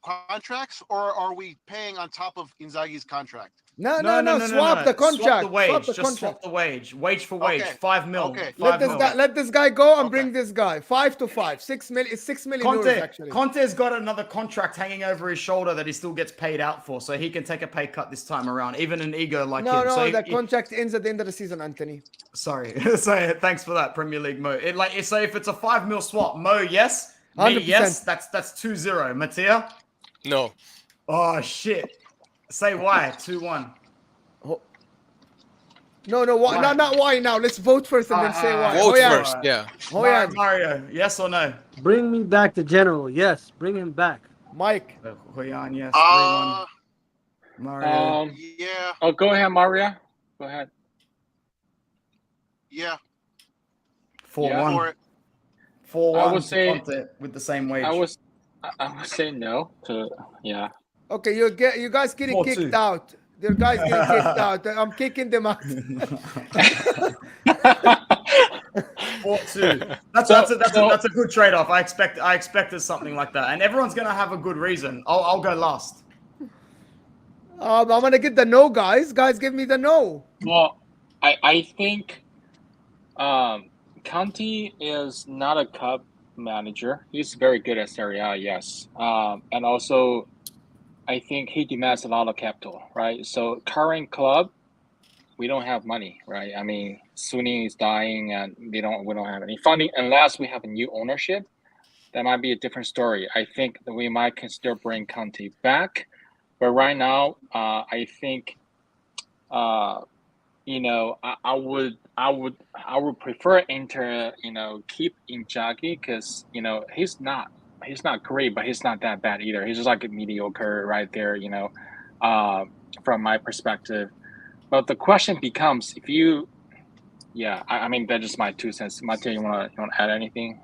contracts, or are we paying on top of Inzaghi's contract? No. Swap the contract. Swap the wage. Swap the Just contract. swap the wage. Wage for wage. Okay. 5 mil. Okay. Let this guy go and bring this guy. 5 to 5. 6 million. It's 6 million euros actually. Conte's got another contract hanging over his shoulder that he still gets paid out for, so he can take a pay cut this time around, even an ego like him. No, the contract ends at the end of the season, Anthony. Sorry. So thanks for that, Premier League Mo. So if it's a 5 mil swap, Mo, yes. Me, 100%. yes. That's 2-0. Mattia? No. Oh shit. Say why. 2-1. No, why? No, not why now. Let's vote first and then say why. Vote Hoyan. first, yeah. Hoyan. Mario, yes or no? Bring me back the general. Yes, bring him back. Mike. Hoyan, yes. 3-1. Mario. Yeah. Oh, go ahead, Maria. Go ahead. Yeah. 4-1. For it. 4-1 I would say- Conte with the same wage. I would say no to yeah. Okay, you guys getting 4-2. kicked out. Your guys getting kicked out. I'm kicking them out. 4-2. That's a good trade-off. I expected something like that, and everyone's gonna have a good reason. I'll go last. I'm gonna get the no, guys. Guys, give me the no. Well, I think Conte is not a cup manager. He's very good at Serie A, yes. And also, I think he demands a lot of capital, right? So current club, we don't have money, right? I mean, Sunni is dying, and we don't have any funding unless we have a new ownership. That might be a different story. I think that we might can still bring Conte back, but right now, I think I would prefer Inter, keep Inzaghi because he's not great, but he's not that bad either. He's just like a mediocre right there, uh, from my perspective. But the question becomes, if you, yeah, I mean that's just my 2 cents. Mateo, you wanna add anything?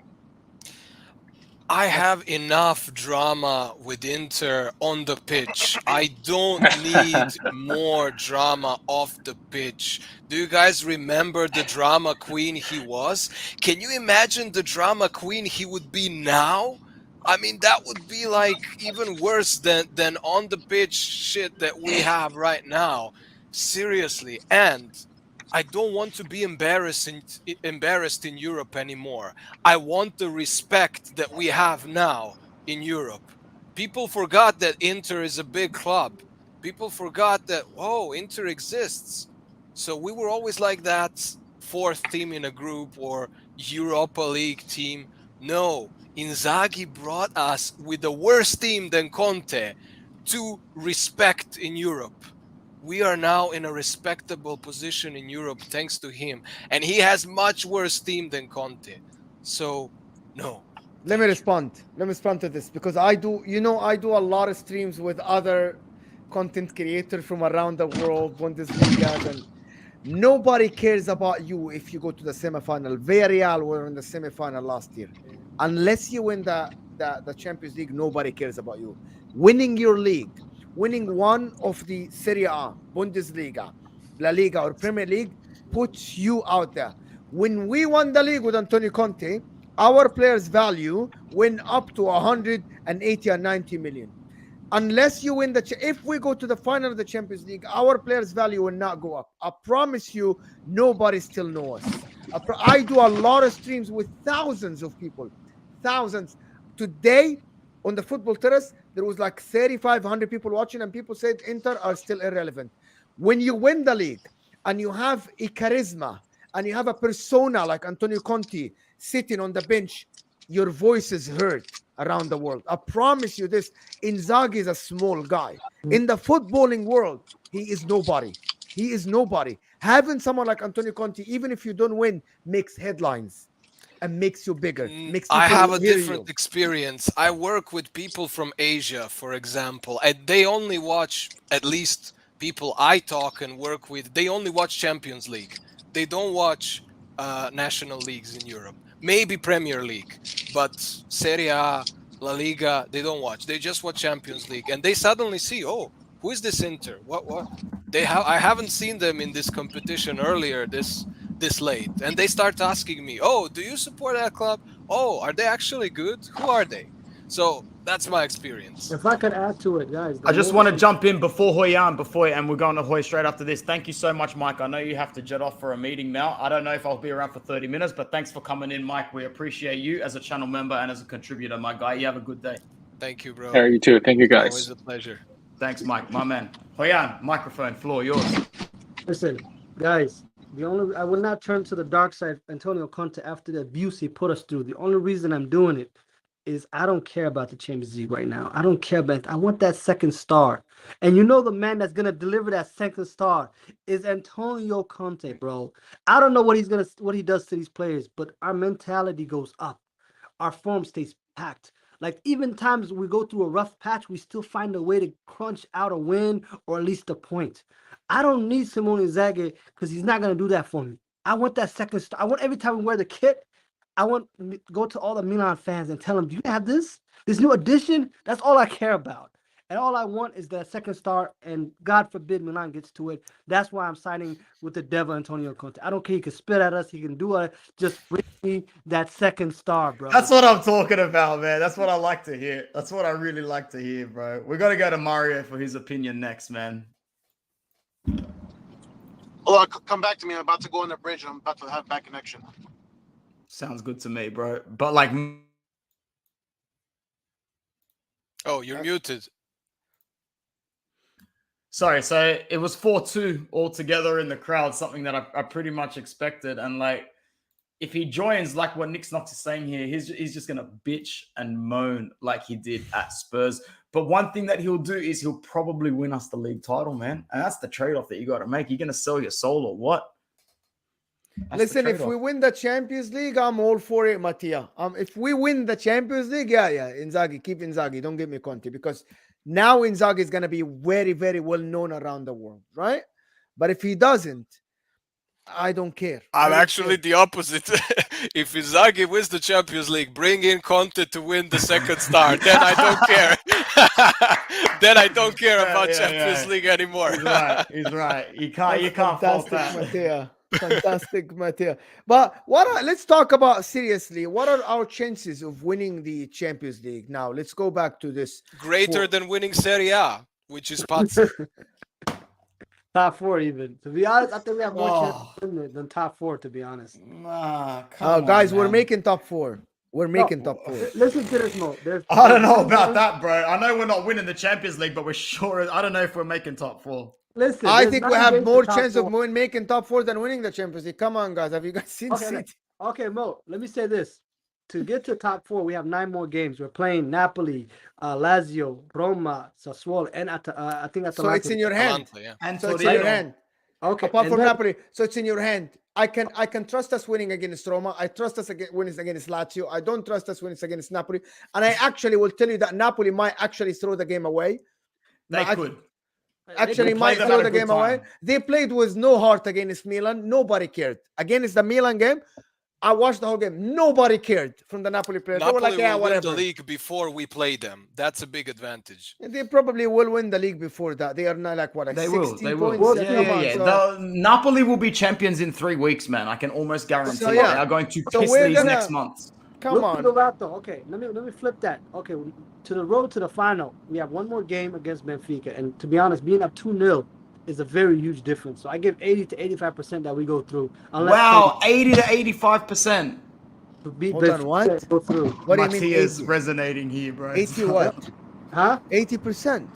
I have enough drama with Inter on the pitch. I don't need more drama off the pitch. Do you guys remember the drama queen he was? Can you imagine the drama queen he would be now? I mean, that would be like even worse than on the pitch shit that we have right now. Seriously. And I don't want to be embarrassed in Europe anymore. I want the respect that we have now in Europe. People forgot that Inter is a big club. People forgot that, oh, Inter exists. So we were always like that fourth team in a group or Europa League team. No, Inzaghi brought us with a worse team than Conte to respect in Europe. We are now in a respectable position in Europe thanks to him, and he has much worse team than Conte. So, no. Let me respond. Let me respond to this because I do, I do a lot of streams with other content creators from around the world, Bundesliga, and nobody cares about you if you go to the semifinal. Villarreal were in the semifinal last year. Unless you win the Champions League, nobody cares about you. Winning your league, winning one of the Serie A, Bundesliga, La Liga, or Premier League puts you out there. When we won the league with Antonio Conte, our players' value went up to 180 or 90 million. Unless you win if we go to the final of the Champions League, our players' value will not go up. I promise you, nobody still knows us. I do a lot of streams with thousands of people, thousands. Today on the football terrace, there was like 3,500 people watching, and people said Inter are still irrelevant. When you win the league and you have a charisma and you have a persona like Antonio Conte sitting on the bench, your voice is heard around the world. I promise you this. Inzaghi is a small guy. In the footballing world, he is nobody. He is nobody. Having someone like Antonio Conte, even if you don't win, makes headlines and makes you bigger. Makes I people have a hear different you. experience. I work with people from Asia, for example, and they only watch, at least people I talk and work with, they only watch Champions League. They don't watch national leagues in Europe. Maybe Premier League, but Serie A, La Liga, they don't watch. They just watch Champions League, and they suddenly see, oh, who is this Inter? What? I haven't seen them in this competition earlier this late, and they start asking me, oh, do you support that club? Oh, are they actually good? Who are they? So that's my experience. If I could add to it, guys, I just want to jump in before Hoyan, and we're going to Hoy straight after this. Thank you so much, Mike. I know you have to jet off for a meeting now. I don't know if I'll be around for 30 minutes, but thanks for coming in, Mike. We appreciate you as a channel member and as a contributor, my guy. You have a good day. Thank you, bro. Yeah, you too. Thank you, guys. Always a pleasure. Thanks, Mike, my man. Hoyan, microphone, floor yours. Listen, guys, I will not turn to the dark side of Antonio Conte after the abuse he put us through. The only reason I'm doing it is I don't care about the Champions League right now. I don't care about it. I want that second star. And the man that's gonna deliver that second star is Antonio Conte, bro. I don't know what he does to these players, but our mentality goes up. Our form stays packed. Like even times we go through a rough patch, we still find a way to crunch out a win or at least a point. I don't need Simone Inzaghi because he's not gonna do that for me. I want that second star. I want every time we wear the kit, I want to go to all the Milan fans and tell them, do you have this new addition? That's all I care about. And all I want is that second star, and God forbid Milan gets to it. That's why I'm signing with the devil, Antonio Conte. I don't care. He can spit at us. He can do it. Just bring me that second star, bro. That's what I'm talking about, man. That's what I like to hear. That's what I really like to hear, bro. We got to go to Mario for his opinion next, man. Oh, come back to me. I'm about to go on the bridge. I'm about to have bad connection. Sounds good to me, bro. But like, oh, you're muted. Sorry, so it was 4-2 altogether in the crowd, something that I pretty much expected. And like, if he joins, like what Nick Snox is saying here, he's just gonna bitch and moan like he did at Spurs. But one thing that he'll do is he'll probably win us the league title, man. And that's the trade-off that you got to make. You're gonna sell your soul or what? Listen, if we win the Champions League, I'm all for it, Mattia. If we win the Champions League, yeah, Inzaghi, keep Inzaghi. Don't give me Conte, because now Inzaghi is going to be very, very well known around the world, right? But if he doesn't, I don't care. I'm actually the opposite. If Inzaghi wins the Champions League, bring in Conte to win the second star. Then I don't care. Then I don't care about Champions League anymore. He's right. You can't fault that. Mattia. Fantastic, Mattia. But let's talk about seriously. What are our chances of winning the Champions League now? Let's go back to this. Greater than winning Serie A, which is pazzo. Top 4 even. To be honest, I think we have more chance than top 4, to be honest. Guys, we're making top 4. We're making top 4. Listen to this, Mo. I don't know about that, bro. I know we're not winning the Champions League, but we're sure. I don't know if we're making top 4. Listen, I think we have more chance of making top 4 than winning the Champions League. Come on, guys. Have you guys seen City? Okay, Mo, let me say this. To get to top 4, we have 9 more games. We're playing Napoli, Lazio, Roma, Sassuolo, and I think Atalanta. So it's in your hand. And so it's in your hand. Okay. Apart from Napoli, so it's in your hand. I can trust us winning against Roma. I trust us winning against Lazio. I don't trust us winning against Napoli. And I actually will tell you that Napoli might actually throw the game away. They could. Actually might throw the game away. They played with no heart against Milan. Nobody cared. Against the Milan game, I watched the whole game. Nobody cared from the Napoli players. Napoli they were like, yeah, will whatever. win the league before we play them. That's a big advantage. They probably will win the league before that. They are not like what, like they 60 will. points. Yeah. Napoli will be champions in 3 weeks, man. I can almost guarantee. They are going to piss these next months. Come on. Okay, let me flip that. Okay, to the road to the final, we have one more game against Benfica, and to be honest, being up 2-0 is a very huge difference. So I give 80 to 85% that we go through. Wow, 80 to 85%. Hold on, what? Go through. What do you mean? Mattia's resonating here, bro. 80 what? Huh? 80%.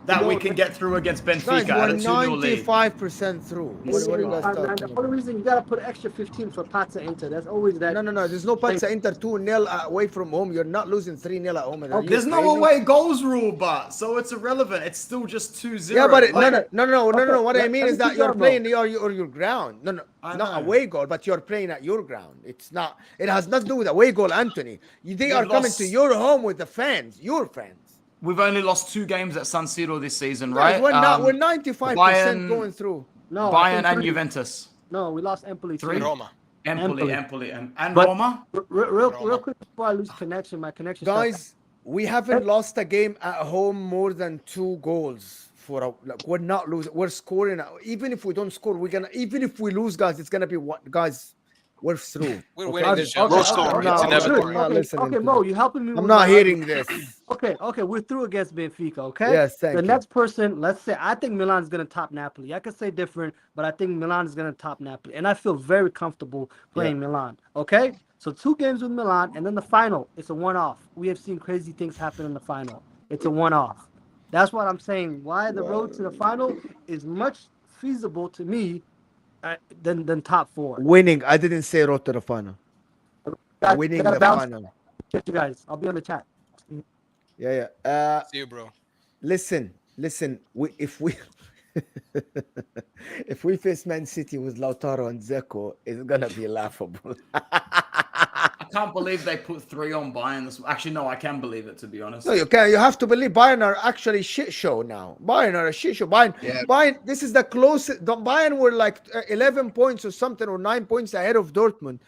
That we can get through against Benfica. Guys, we're 95% through. What are you guys talking about? The only reason you gotta put extra 15 for Pazza Inter. That's always that. No. There's no Pazza Inter 2-0 away from home. You're not losing 3-0 at home. Okay. There's no away goals rule, but so it's irrelevant. It's still just 2-0. Yeah, but no. What I mean is that you're playing your ground. No, not away goal, but you're playing at your ground. It's not. It has nothing to do with away goal, Anthony. They are coming to your home with the fans, your fans. We've only lost 2 games at San Siro this season, right? We're 95% going through. No, Bayern and Juventus. No, we lost Empoli. 3. Roma. Empoli and Roma. Real quick before I lose connection, my connection. Guys, we haven't lost a game at home more than 2 goals. We're not losing. We're scoring. Even if we don't score, even if we lose, guys, it's gonna be what, guys. We're through. We're winning this Low Champions score. League. It's inevitable. Okay, Mo, you helping me? I'm not hearing this. Okay, we're through against Benfica. Okay. Yes, thank you. The next person, let's say, I think Milan's gonna top Napoli. I could say different, but I think Milan is gonna top Napoli, and I feel very comfortable playing Milan. Okay. So 2 games with Milan, and then the final. It's a one-off. We have seen crazy things happen in the final. It's a one-off. That's what I'm saying. Why the road to the final is much feasible to me than top 4. Winning. I didn't say road to the final. Winning the final. Get you guys. I'll be on the chat. Yeah. See you, bro. Listen. If we if we face Man City with Lautaro and Zeko, it's gonna be laughable. I can't believe they put 3 on Bayern. Actually, no, I can believe it, to be honest. No, you can. You have to believe Bayern are actually shit show now. Bayern are a shit show. Bayern. This is the closest. Bayern were like 11 points or something, or 9 points ahead of Dortmund.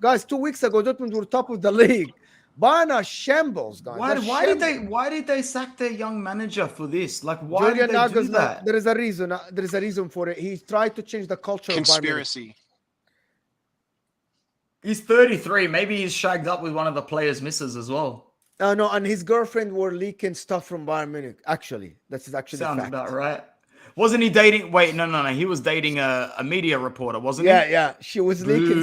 Guys, 2 weeks ago, Dortmund were top of the league. Bayern are shambles, guys. Why did they sack their young manager for this? Like, why did they do that? There is a reason. There is a reason for it. He tried to change the culture. Conspiracy. He's 33. Maybe he's shagged up with one of the players' misses as well. No, and his girlfriend were leaking stuff from Bayern Munich. Actually, that's actually sounds fact. about right. Wasn't he dating? Wait, no. He was dating a media reporter, wasn't he? Yeah. She was leaking.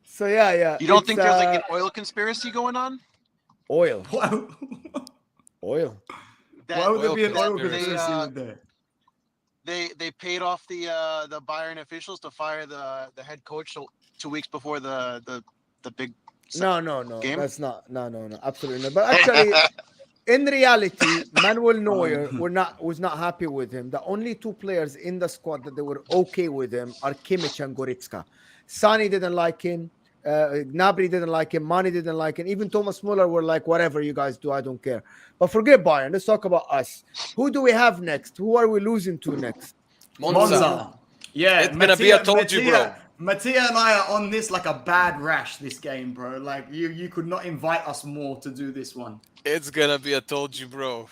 So yeah. You don't think there's like an oil conspiracy going on? Oil. Why Oil. would there be an oil conspiracy. conspiracy there? they paid off the Bayern officials to fire the head coach 2 weeks before the big No, game? that's not. No, absolutely not. But actually, in reality, Manuel Neuer was not happy with him. The only two players in the squad that they were okay with him are Kimmich and Goretzka. Sani didn't like him. Gnabry didn't like him. Mane didn't like him. Even Thomas Muller were like, whatever you guys do, I don't care. But forget Bayern. Let's talk about us. Who do we have next? Who are we losing to next? Monza. Yeah, It's gonna be a told you, bro. Mattia and I are on this like a bad rash this game, bro. Like you could not invite us more to do this one. It's gonna be a told you, bro.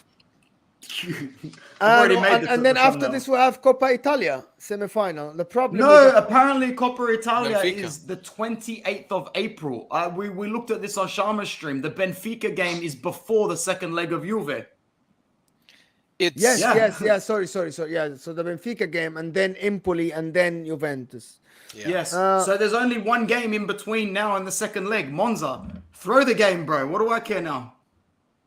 And then after this, we have Coppa Italia semi-final. The problem apparently Coppa Italia Benfica. is the 28th of April. We looked at this on Sharma's stream. The Benfica game is before the second leg of Juve. Yes. Sorry. Yeah, so the Benfica game, and then Empoli, and then Juventus. Yeah. Yes. So there's only one game in between now and the second leg. Monza, throw the game, bro. What do I care now?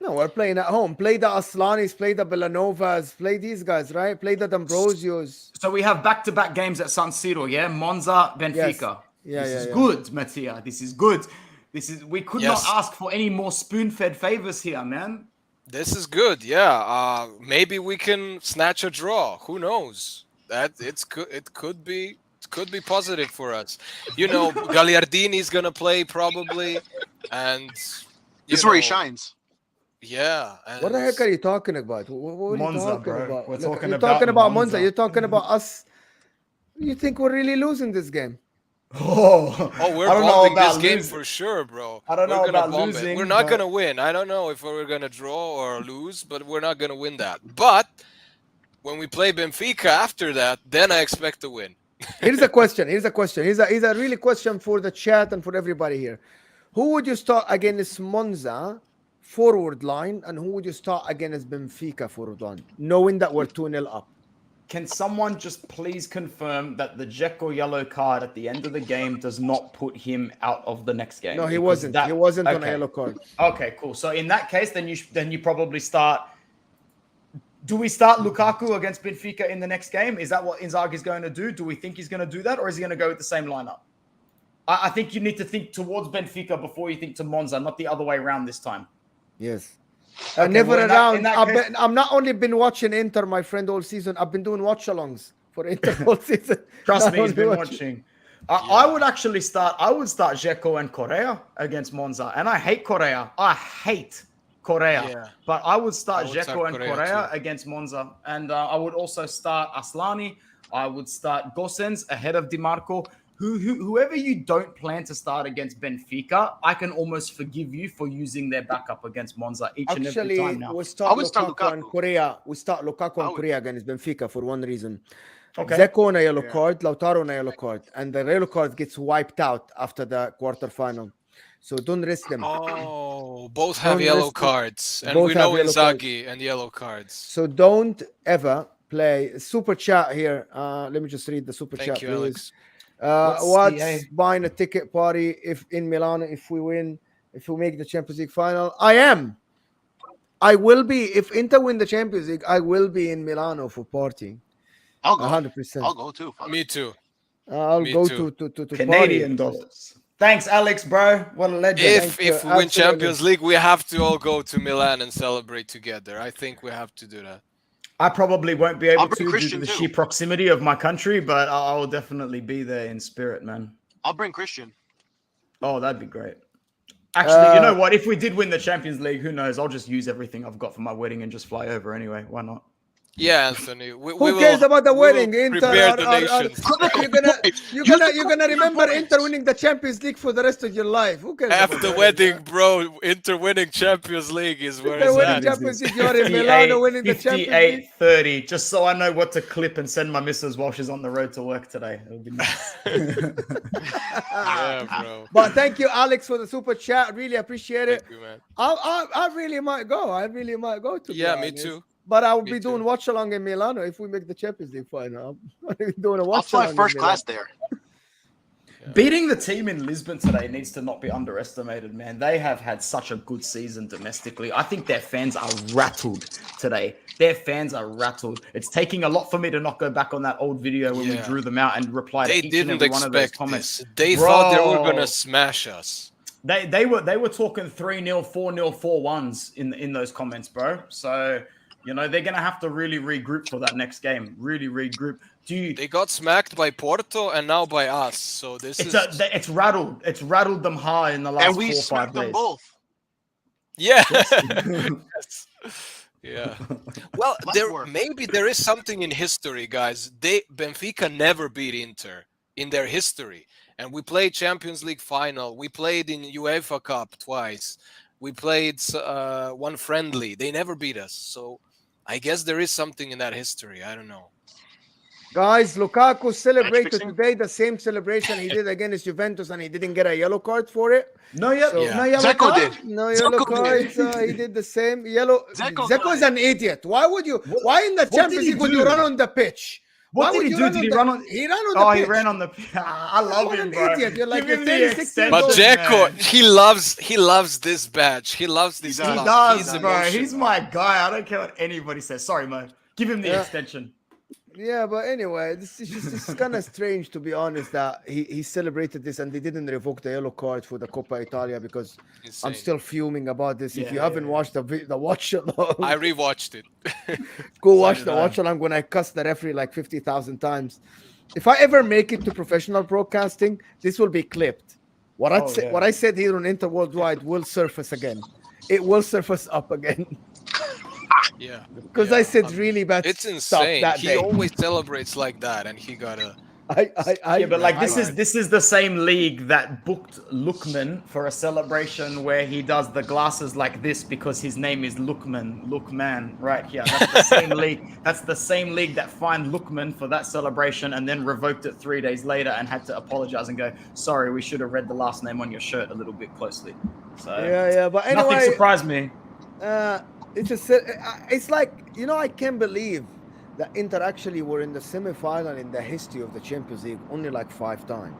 No, we're playing at home. Play the Aslanis, play the Villanovas, play these guys, right? Play the D'Ambrosios. So we have back-to-back games at San Siro, yeah? Monza, Benfica. Yes. This is good, Mattia. This is good. We could not ask for any more spoon-fed favors here, man. This is good, yeah. Maybe we can snatch a draw. Who knows? It could be positive for us. You know, Gagliardini's gonna play probably, and This is where he shines. yeah. What the heck are you talking about? What are Monza, you talking bro. about? We're You're talking talking about about Monza. Monza. You're talking about us. You think we're really losing this game? Oh, we're I don't know bombing about this game losing. for sure, bro. I don't know We're gonna about bomb losing, it. We're not but- gonna win. I don't know if we're gonna draw or lose, but we're not gonna win that. But when we play Benfica after that, then I expect to win. Here's a question. Here's a really question for the chat and for everybody here. Who would you start against Monza forward line, and who would you start against Benfica forward line, knowing that we're 2-0 up? Can someone just please confirm that the Dzeko yellow card at the end of the game does not put him out of the next game? No, he Because wasn't. He wasn't on a okay. yellow card. Okay, cool. So in that case, then you probably start. Do we start Lukaku against Benfica in the next game? Is that what Inzaghi is going to do? Do we think he's going to do that, or is he going to go with the same lineup? I think you need to think towards Benfica before you think to Monza, not the other way around this time. Yes. Okay, Never well, in around. that case- I'm not only been watching Inter, my friend, all season. I've been doing watch-alongs for Inter all season. Trust Not me, he's only been watching. I would actually start. I would start Dzeko and Correa against Monza, and I hate Correa. Yeah. But I would start I would Dzeko start and Correa Correa too. against Monza, and I would also start Aslani. I would start Gosens ahead of Di Marco. Whoever you don't plan to start against Benfica, I can almost forgive you for using their backup against Monza each and every Actually, time now. we I start would start Lukaku and Lukaku. Correa. We start Lukaku I and would. Correa against Benfica for one reason. Okay. Dzeko on a yellow card, Lautaro on a yellow card, and the yellow card gets wiped out after the quarterfinal. So don't risk them. Oh, both have Don't yellow risk it. cards, and Both we know have yellow cards. Inzaghi and yellow cards. So don't ever play super chat here. Let me just read the super Thank chat, you, please. Alex. What's CA? buying a ticket party if in Milan if we win, if we make the Champions League final? I will be. If Inter win the Champions League, I will be in Milano for partying. I'll go. 100%. I'll go too. Fuck. Me too. I'll Me go too. to Canadian party. dollars. Thanks, Alex, bro. What a legend. If you. we win Absolutely. Champions League, we have to all go to Milan and celebrate together. I think we have to do that. I probably won't be able I'll to bring due to Christian the too. sheer proximity of my country, but I will definitely be there in spirit, man. I'll bring Christian. Oh, that'd be great. Actually, you know what? If we did win the Champions League, who knows? I'll just use everything I've got for my wedding and just fly over anyway. Why not? Yeah, Anthony. Who cares about the we will wedding? Inter prepare donations. you're gonna remember Inter winning the Champions League for the rest of your life. Who cares? After about the wedding, bro, Inter winning Champions League is where Inter it's winning at. Champions League. You're in Milano winning the Champions League. 58-30, just so I know what to clip and send my missus while she's on the road to work today. It would be nice. Yeah, bro. But thank you, Alex, for the super chat. Really appreciate it. Thank you, man. I really might go. I really might go to. Yeah, be me honest. too. But I will Me be doing too. watch along in Milano if we make the Champions League final. I'm doing a I'll watch fly along. first class there. Beating the team in Lisbon today needs to not be underestimated, man. They have had such a good season domestically. I think their fans are rattled today. Their fans are rattled. It's taking a lot for me to not go back on that old video when we drew them out and reply to each and every one of those comments. They thought they were gonna smash us. They were talking 3-0, 4-0, 4-1s in those comments, bro. So they're gonna have to really regroup for that next game. Really regroup. They got smacked by Porto and now by us. So it's rattled. It's rattled them high in the last 4 or 5 days. And we smacked them both. Yeah. Yeah. Well, maybe there is something in history, guys. Benfica never beat Inter in their history. And we played Champions League final. We played in UEFA Cup twice. We played one friendly. They never beat us. So I guess there is something in that history. I don't know. Guys, Lukaku celebrated today the same celebration he did against Juventus, and he didn't get a yellow card for it. No yellow Zeko card? did. No yellow card. He did the same. Yellow. Zeko is an idiot. Why would you? Why in the Champions League would you run on the pitch? What did he do? Did he run on? He ran on the pitch. He ran on the pitch. I love him, bro. Idiot. You're like, Give him you're the 36 But old. Dzeko, he loves this badge. He loves this. He club. does, He's bro. emotional. He's my guy. I don't care what anybody says. Sorry, Mo. Give him the extension. Yeah, but anyway, this is just kind of strange, to be honest, that he celebrated this and they didn't revoke the yellow card for the Coppa Italia, because Insane. I'm still fuming about this. If you haven't watched the watch along, I rewatched it. go watch the watch along when I cuss the referee like 50,000 times. If I ever make it to professional broadcasting, this will be clipped. What I said here on Inter Worldwide will surface again. It will surface up again. Yeah, because I said really bad it's stuff insane. that He day. always celebrates like that, and he got a. But like this is the same league that booked Lookman for a celebration where he does the glasses like this because his name is Lookman right here. That's the same league. That's the same league that fined Lookman for that celebration and then revoked it 3 days later and had to apologize and go, sorry, we should have read the last name on your shirt a little bit closely. So but anyway, nothing surprised me. It's like, I can't believe that Inter actually were in the semi-final in the history of the Champions League only like 5 times.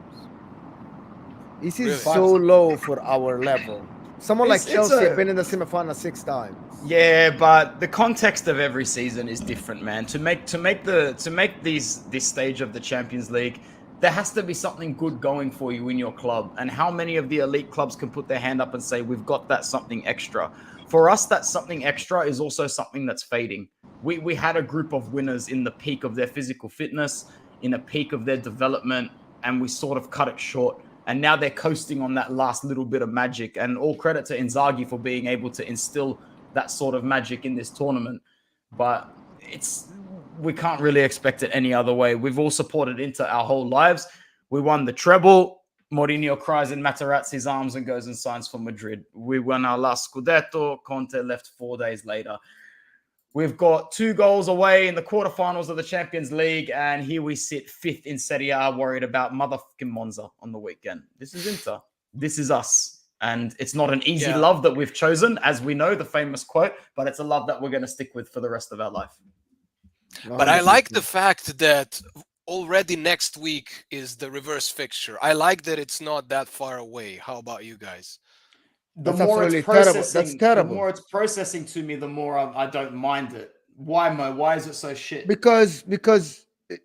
This is so low for our level. Someone like Chelsea have been in the semi-final 6 times. Yeah, but the context of every season is different, man. To make this stage of the Champions League, there has to be something good going for you in your club. And how many of the elite clubs can put their hand up and say, we've got that something extra? For us, that something extra is also something that's fading. We had a group of winners in the peak of their physical fitness, in a peak of their development, and we sort of cut it short. And now they're coasting on that last little bit of magic. And all credit to Inzaghi for being able to instill that sort of magic in this tournament. But we can't really expect it any other way. We've all supported Inter our whole lives. We won the treble. Mourinho cries in Materazzi's arms and goes and signs for Madrid. We won our last Scudetto. Conte left 4 days later. We've got 2 goals away in the quarterfinals of the Champions League, and here we sit 5th in Serie A, worried about motherfucking Monza on the weekend. This is Inter. This is us. And it's not an easy love that we've chosen, as we know, the famous quote, but it's a love that we're going to stick with for the rest of our life. But I like the fact that already next week is the reverse fixture. I like that it's not that far away. How about you guys? The That's more absolutely it's processing, terrible. That's terrible. The more it's processing to me, the more I don't mind it. Why, Mo? Why is it so shit? Because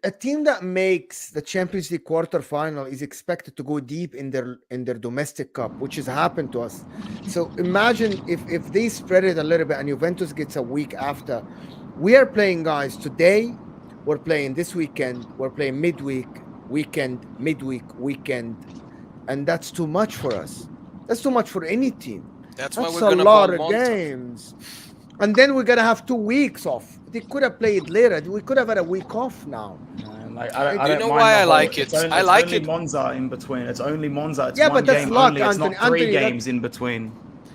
a team that makes the Champions League quarterfinal is expected to go deep in their domestic cup, which has happened to us. So imagine if they spread it a little bit and Juventus gets a week after. We are playing, guys, today. We're playing this weekend. We're playing midweek, weekend, and that's too much for us. That's too much for any team. That's why we're a gonna lot bomb of Monza. games. And then we're gonna have 2 weeks off. They could have played later. We could have had a week off now. I You don't know mind why the I whole- like it's it? only- I like it's only it. Monza in between. It's only Monza. It's Yeah, one but that's game luck, only. It's Anthony. not 3 Anthony, games in between.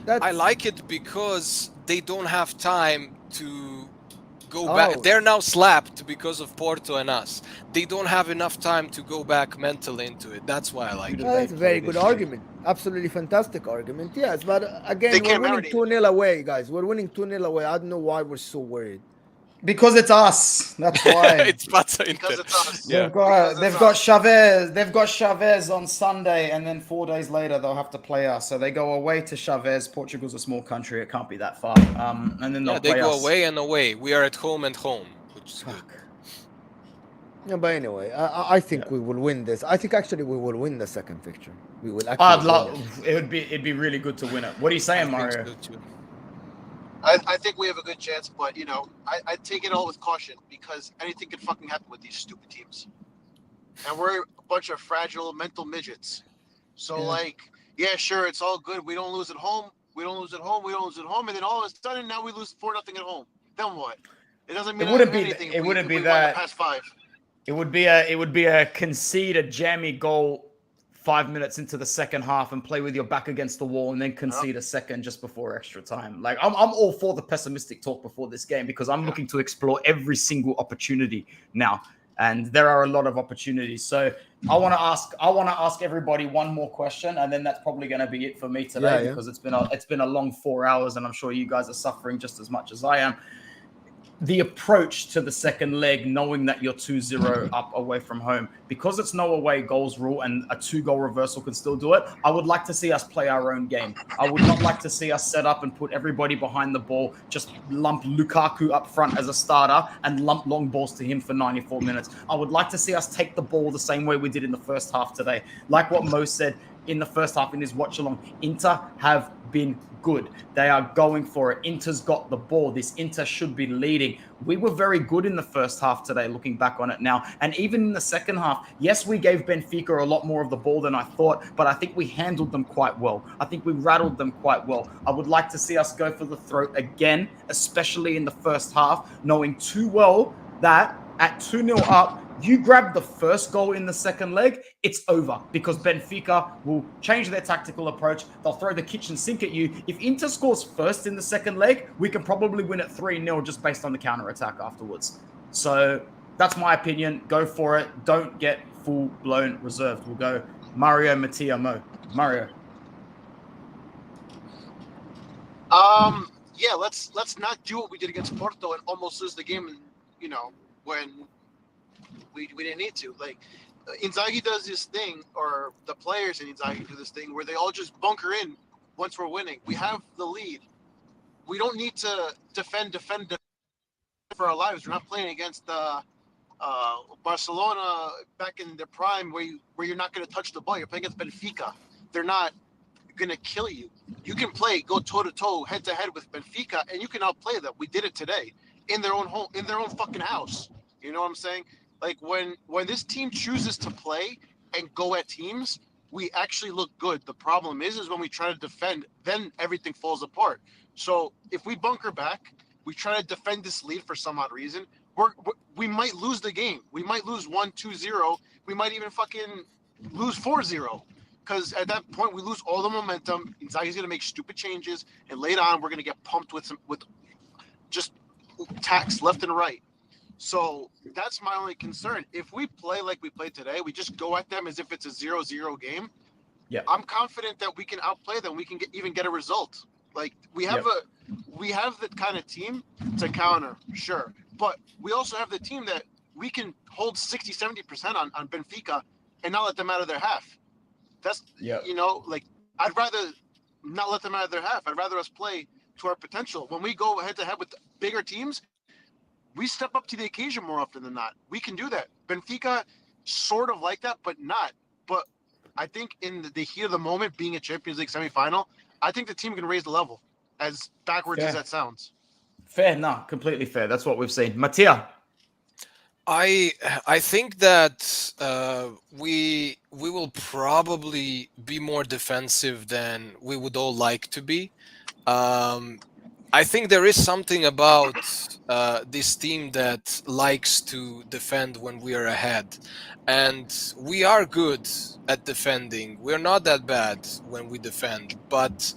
I like it because they don't have time to go back. Oh. They're now slapped because of Porto and us. They don't have enough time to go back mentally into it. That's why I like it. That's a very good argument. Absolutely fantastic argument. Yes, but again, They we're can't winning marinate. 2-0 away, guys. We're winning 2-0 away. I don't know why we're so worried. Because it's us. That's why. It's Pazza Because Inter. it's us. Yeah. They've got Chavez. They've got Chavez on Sunday, and then 4 days later they'll have to play us. So they go away to Chavez. Portugal's a small country; it can't be that far. And then they'll Yeah, they play go us. away and away. We are at home and home, which is good. Fuck. Yeah, but anyway, I think we will win this. I think actually we will win the second fixture. We will actually. I'd win love. it. It'd be really good to win it. What are you saying, I think Mario? so too. I think we have a good chance, but I take it all with caution because anything can fucking happen with these stupid teams, and we're a bunch of fragile mental midgets. So yeah, sure, it's all good. We don't lose at home. We don't lose at home. We don't lose at home, and then all of a sudden now we lose 4-0 at home. Then what? It doesn't mean anything. It wouldn't be won that. the past 5. It would be a concede a jammy goal 5 minutes into the second half and play with your back against the wall and then concede a second just before extra time. Like I'm all for the pessimistic talk before this game because I'm looking to explore every single opportunity now. And there are a lot of opportunities. So I want to ask everybody one more question, and then that's probably going to be it for me today because it's been a long 4 hours, and I'm sure you guys are suffering just as much as I am. The approach to the second leg, knowing that you're 2-0 up away from home, because it's no away goals rule and a 2-goal reversal can still do it. I would like to see us play our own game. I would not like to see us set up and put everybody behind the ball, just lump Lukaku up front as a starter and lump long balls to him for 94 minutes. I would like to see us take the ball the same way we did in the first half today. Like what Mo said in the first half in his watch along, Inter have been good. They are going for it. Inter's got the ball. This Inter should be leading. We were very good in the first half today, looking back on it now. And even in the second half, yes, we gave Benfica a lot more of the ball than I thought, but I think we handled them quite well. I think we rattled them quite well. I would like to see us go for the throat again, especially in the first half, knowing too well that at 2-0 up, you grab the first goal in the second leg, it's over because Benfica will change their tactical approach. They'll throw the kitchen sink at you. If Inter scores first in the second leg, we can probably win at 3-0 just based on the counter-attack afterwards. So that's my opinion. Go for it. Don't get full-blown reserved. We'll go Mario, Mattia, Mo. Mario. Yeah, let's not do what we did against Porto and almost lose the game, when we didn't need to. Like, Inzaghi does this thing, or the players in Inzaghi do this thing, where they all just bunker in once we're winning. We have the lead. We don't need to defend for our lives. We're not playing against Barcelona back in their prime where you're not going to touch the ball. You're playing against Benfica. They're not going to kill you. You can go toe-to-toe, head-to-head with Benfica, and you can outplay them. We did it today in their own home, in their own fucking house. You know what I'm saying? Like, when this team chooses to play and go at teams, we actually look good. The problem is when we try to defend, then everything falls apart. So if we bunker back, we try to defend this lead for some odd reason, we might lose the game. We might lose 1-2-0. We might even fucking lose 4-0. Because at that point, we lose all the momentum. Inzaghi's going to make stupid changes. And later on, we're going to get pumped with just attacks left and right. So that's my only concern. If we play like we played today, we just go at them as if it's a 0-0 game. Yeah, I'm confident that we can outplay them. We can even get a result. Like, we have the kind of team to counter, sure. But we also have the team that we can hold 60-70% on Benfica and not let them out of their half. That's, like, I'd rather not let them out of their half. I'd rather us play to our potential. When we go head-to-head with bigger teams, we step up to the occasion more often than not. We can do that. Benfica, sort of like that, but not. But I think in the heat of the moment, being a Champions League semifinal, I think the team can raise the level, as backwards as that sounds. Fair, no, completely fair. That's what we've seen. Mattia. I think that we will probably be more defensive than we would all like to be. I think there is something about this team that likes to defend when we are ahead. And we are good at defending. We're not that bad when we defend. But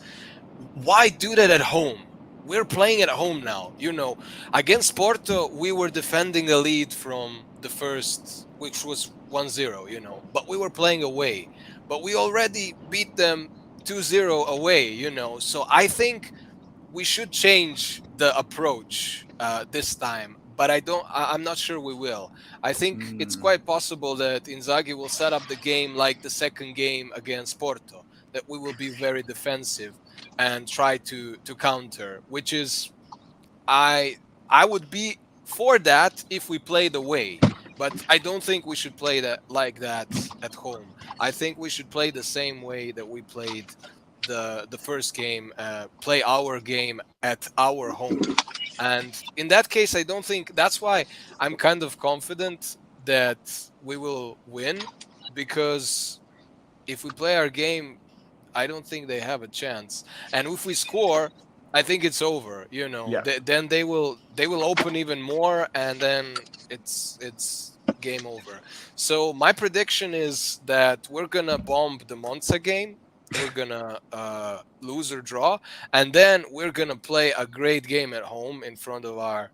why do that at home? We're playing at home now. Against Porto, we were defending a lead from the first, which was 1-0, But we were playing away. But we already beat them 2-0 away, So I think we should change the approach this time. but I'm not sure we will. I think it's quite possible that Inzaghi will set up the game like the second game against Porto, that we will be very defensive and try to counter, which is I would be for that if we played away, but I don't think we should play that like that at home. I think we should play the same way that we played the first game, play our game at our home. And in that case, I don't think that's why I'm kind of confident that we will win, because if we play our game, I don't think they have a chance. And if we score, I think it's over. Yeah. Then they will open even more, and then it's game over. So my prediction is that we're gonna bomb the Monza game. We're gonna lose or draw, and then we're gonna play a great game at home in front of our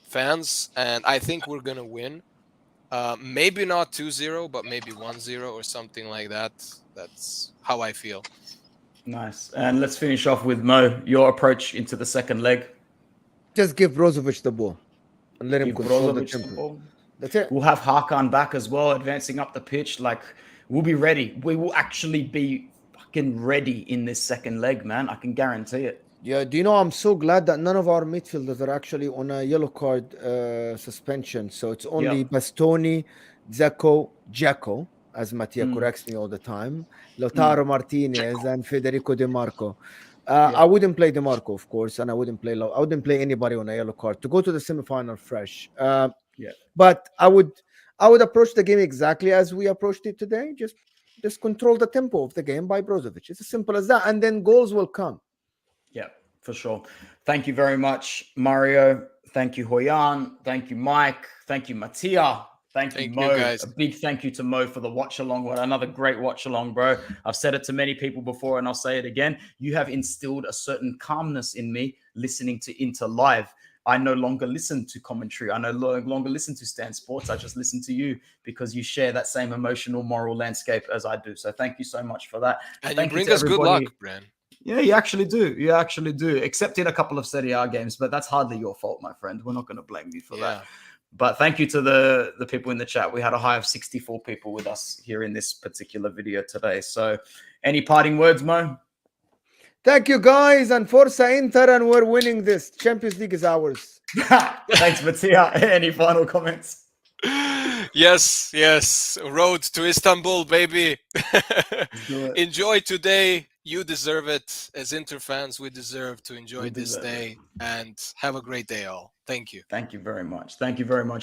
fans, and I think we're gonna win. Maybe not 2-0, but maybe 1-0 or something like that. That's how I feel. Nice. And let's finish off with Mo, your approach into the second leg. Just give Brozovic the ball and let him Give control the Brozovic the tempo. ball. That's it. We'll have Hakan back as well, advancing up the pitch. Like, we'll be ready. We will actually be fucking ready in this second leg, man. I can guarantee it. Yeah, do you know, I'm so glad that none of our midfielders are actually on a yellow card suspension. So it's only Bastoni, Dzeko, as Mattia corrects me all the time, Lautaro Martinez, and Federico De Marco. I wouldn't play De Marco, of course, and I wouldn't play anybody on a yellow card to go to the semifinal fresh. But I would approach the game exactly as we approached it today. Just control the tempo of the game by Brozovic. It's as simple as that, and then goals will come. Yeah, for sure. Thank you very much, Mario. Thank you, Hoyan. Thank you, Mike. Thank you, Mattia. Thank you, Mo. Guys. A big thank you to Mo for the watch along. What another great watch along, bro. I've said it to many people before, and I'll say it again. You have instilled a certain calmness in me listening to Inter live. I no longer listen to commentary. I no longer listen to Stan Sports. I just listen to you because you share that same emotional, moral landscape as I do. So thank you so much for that. And thank you bring us good luck, Bran. Yeah, you actually do. You actually do. Except in a couple of Serie A games, but that's hardly your fault, my friend. We're not going to blame you for that. But thank you to the people in the chat. We had a high of 64 people with us here in this particular video today. So any parting words, Mo? Thank you, guys, and Forza Inter, and we're winning this. Champions League is ours. Thanks, Mattia. Any final comments? Yes. Road to Istanbul, baby. Enjoy today. You deserve it. As Inter fans, we deserve to enjoy this day and have a great day all. Thank you. Thank you very much. Thank you very much.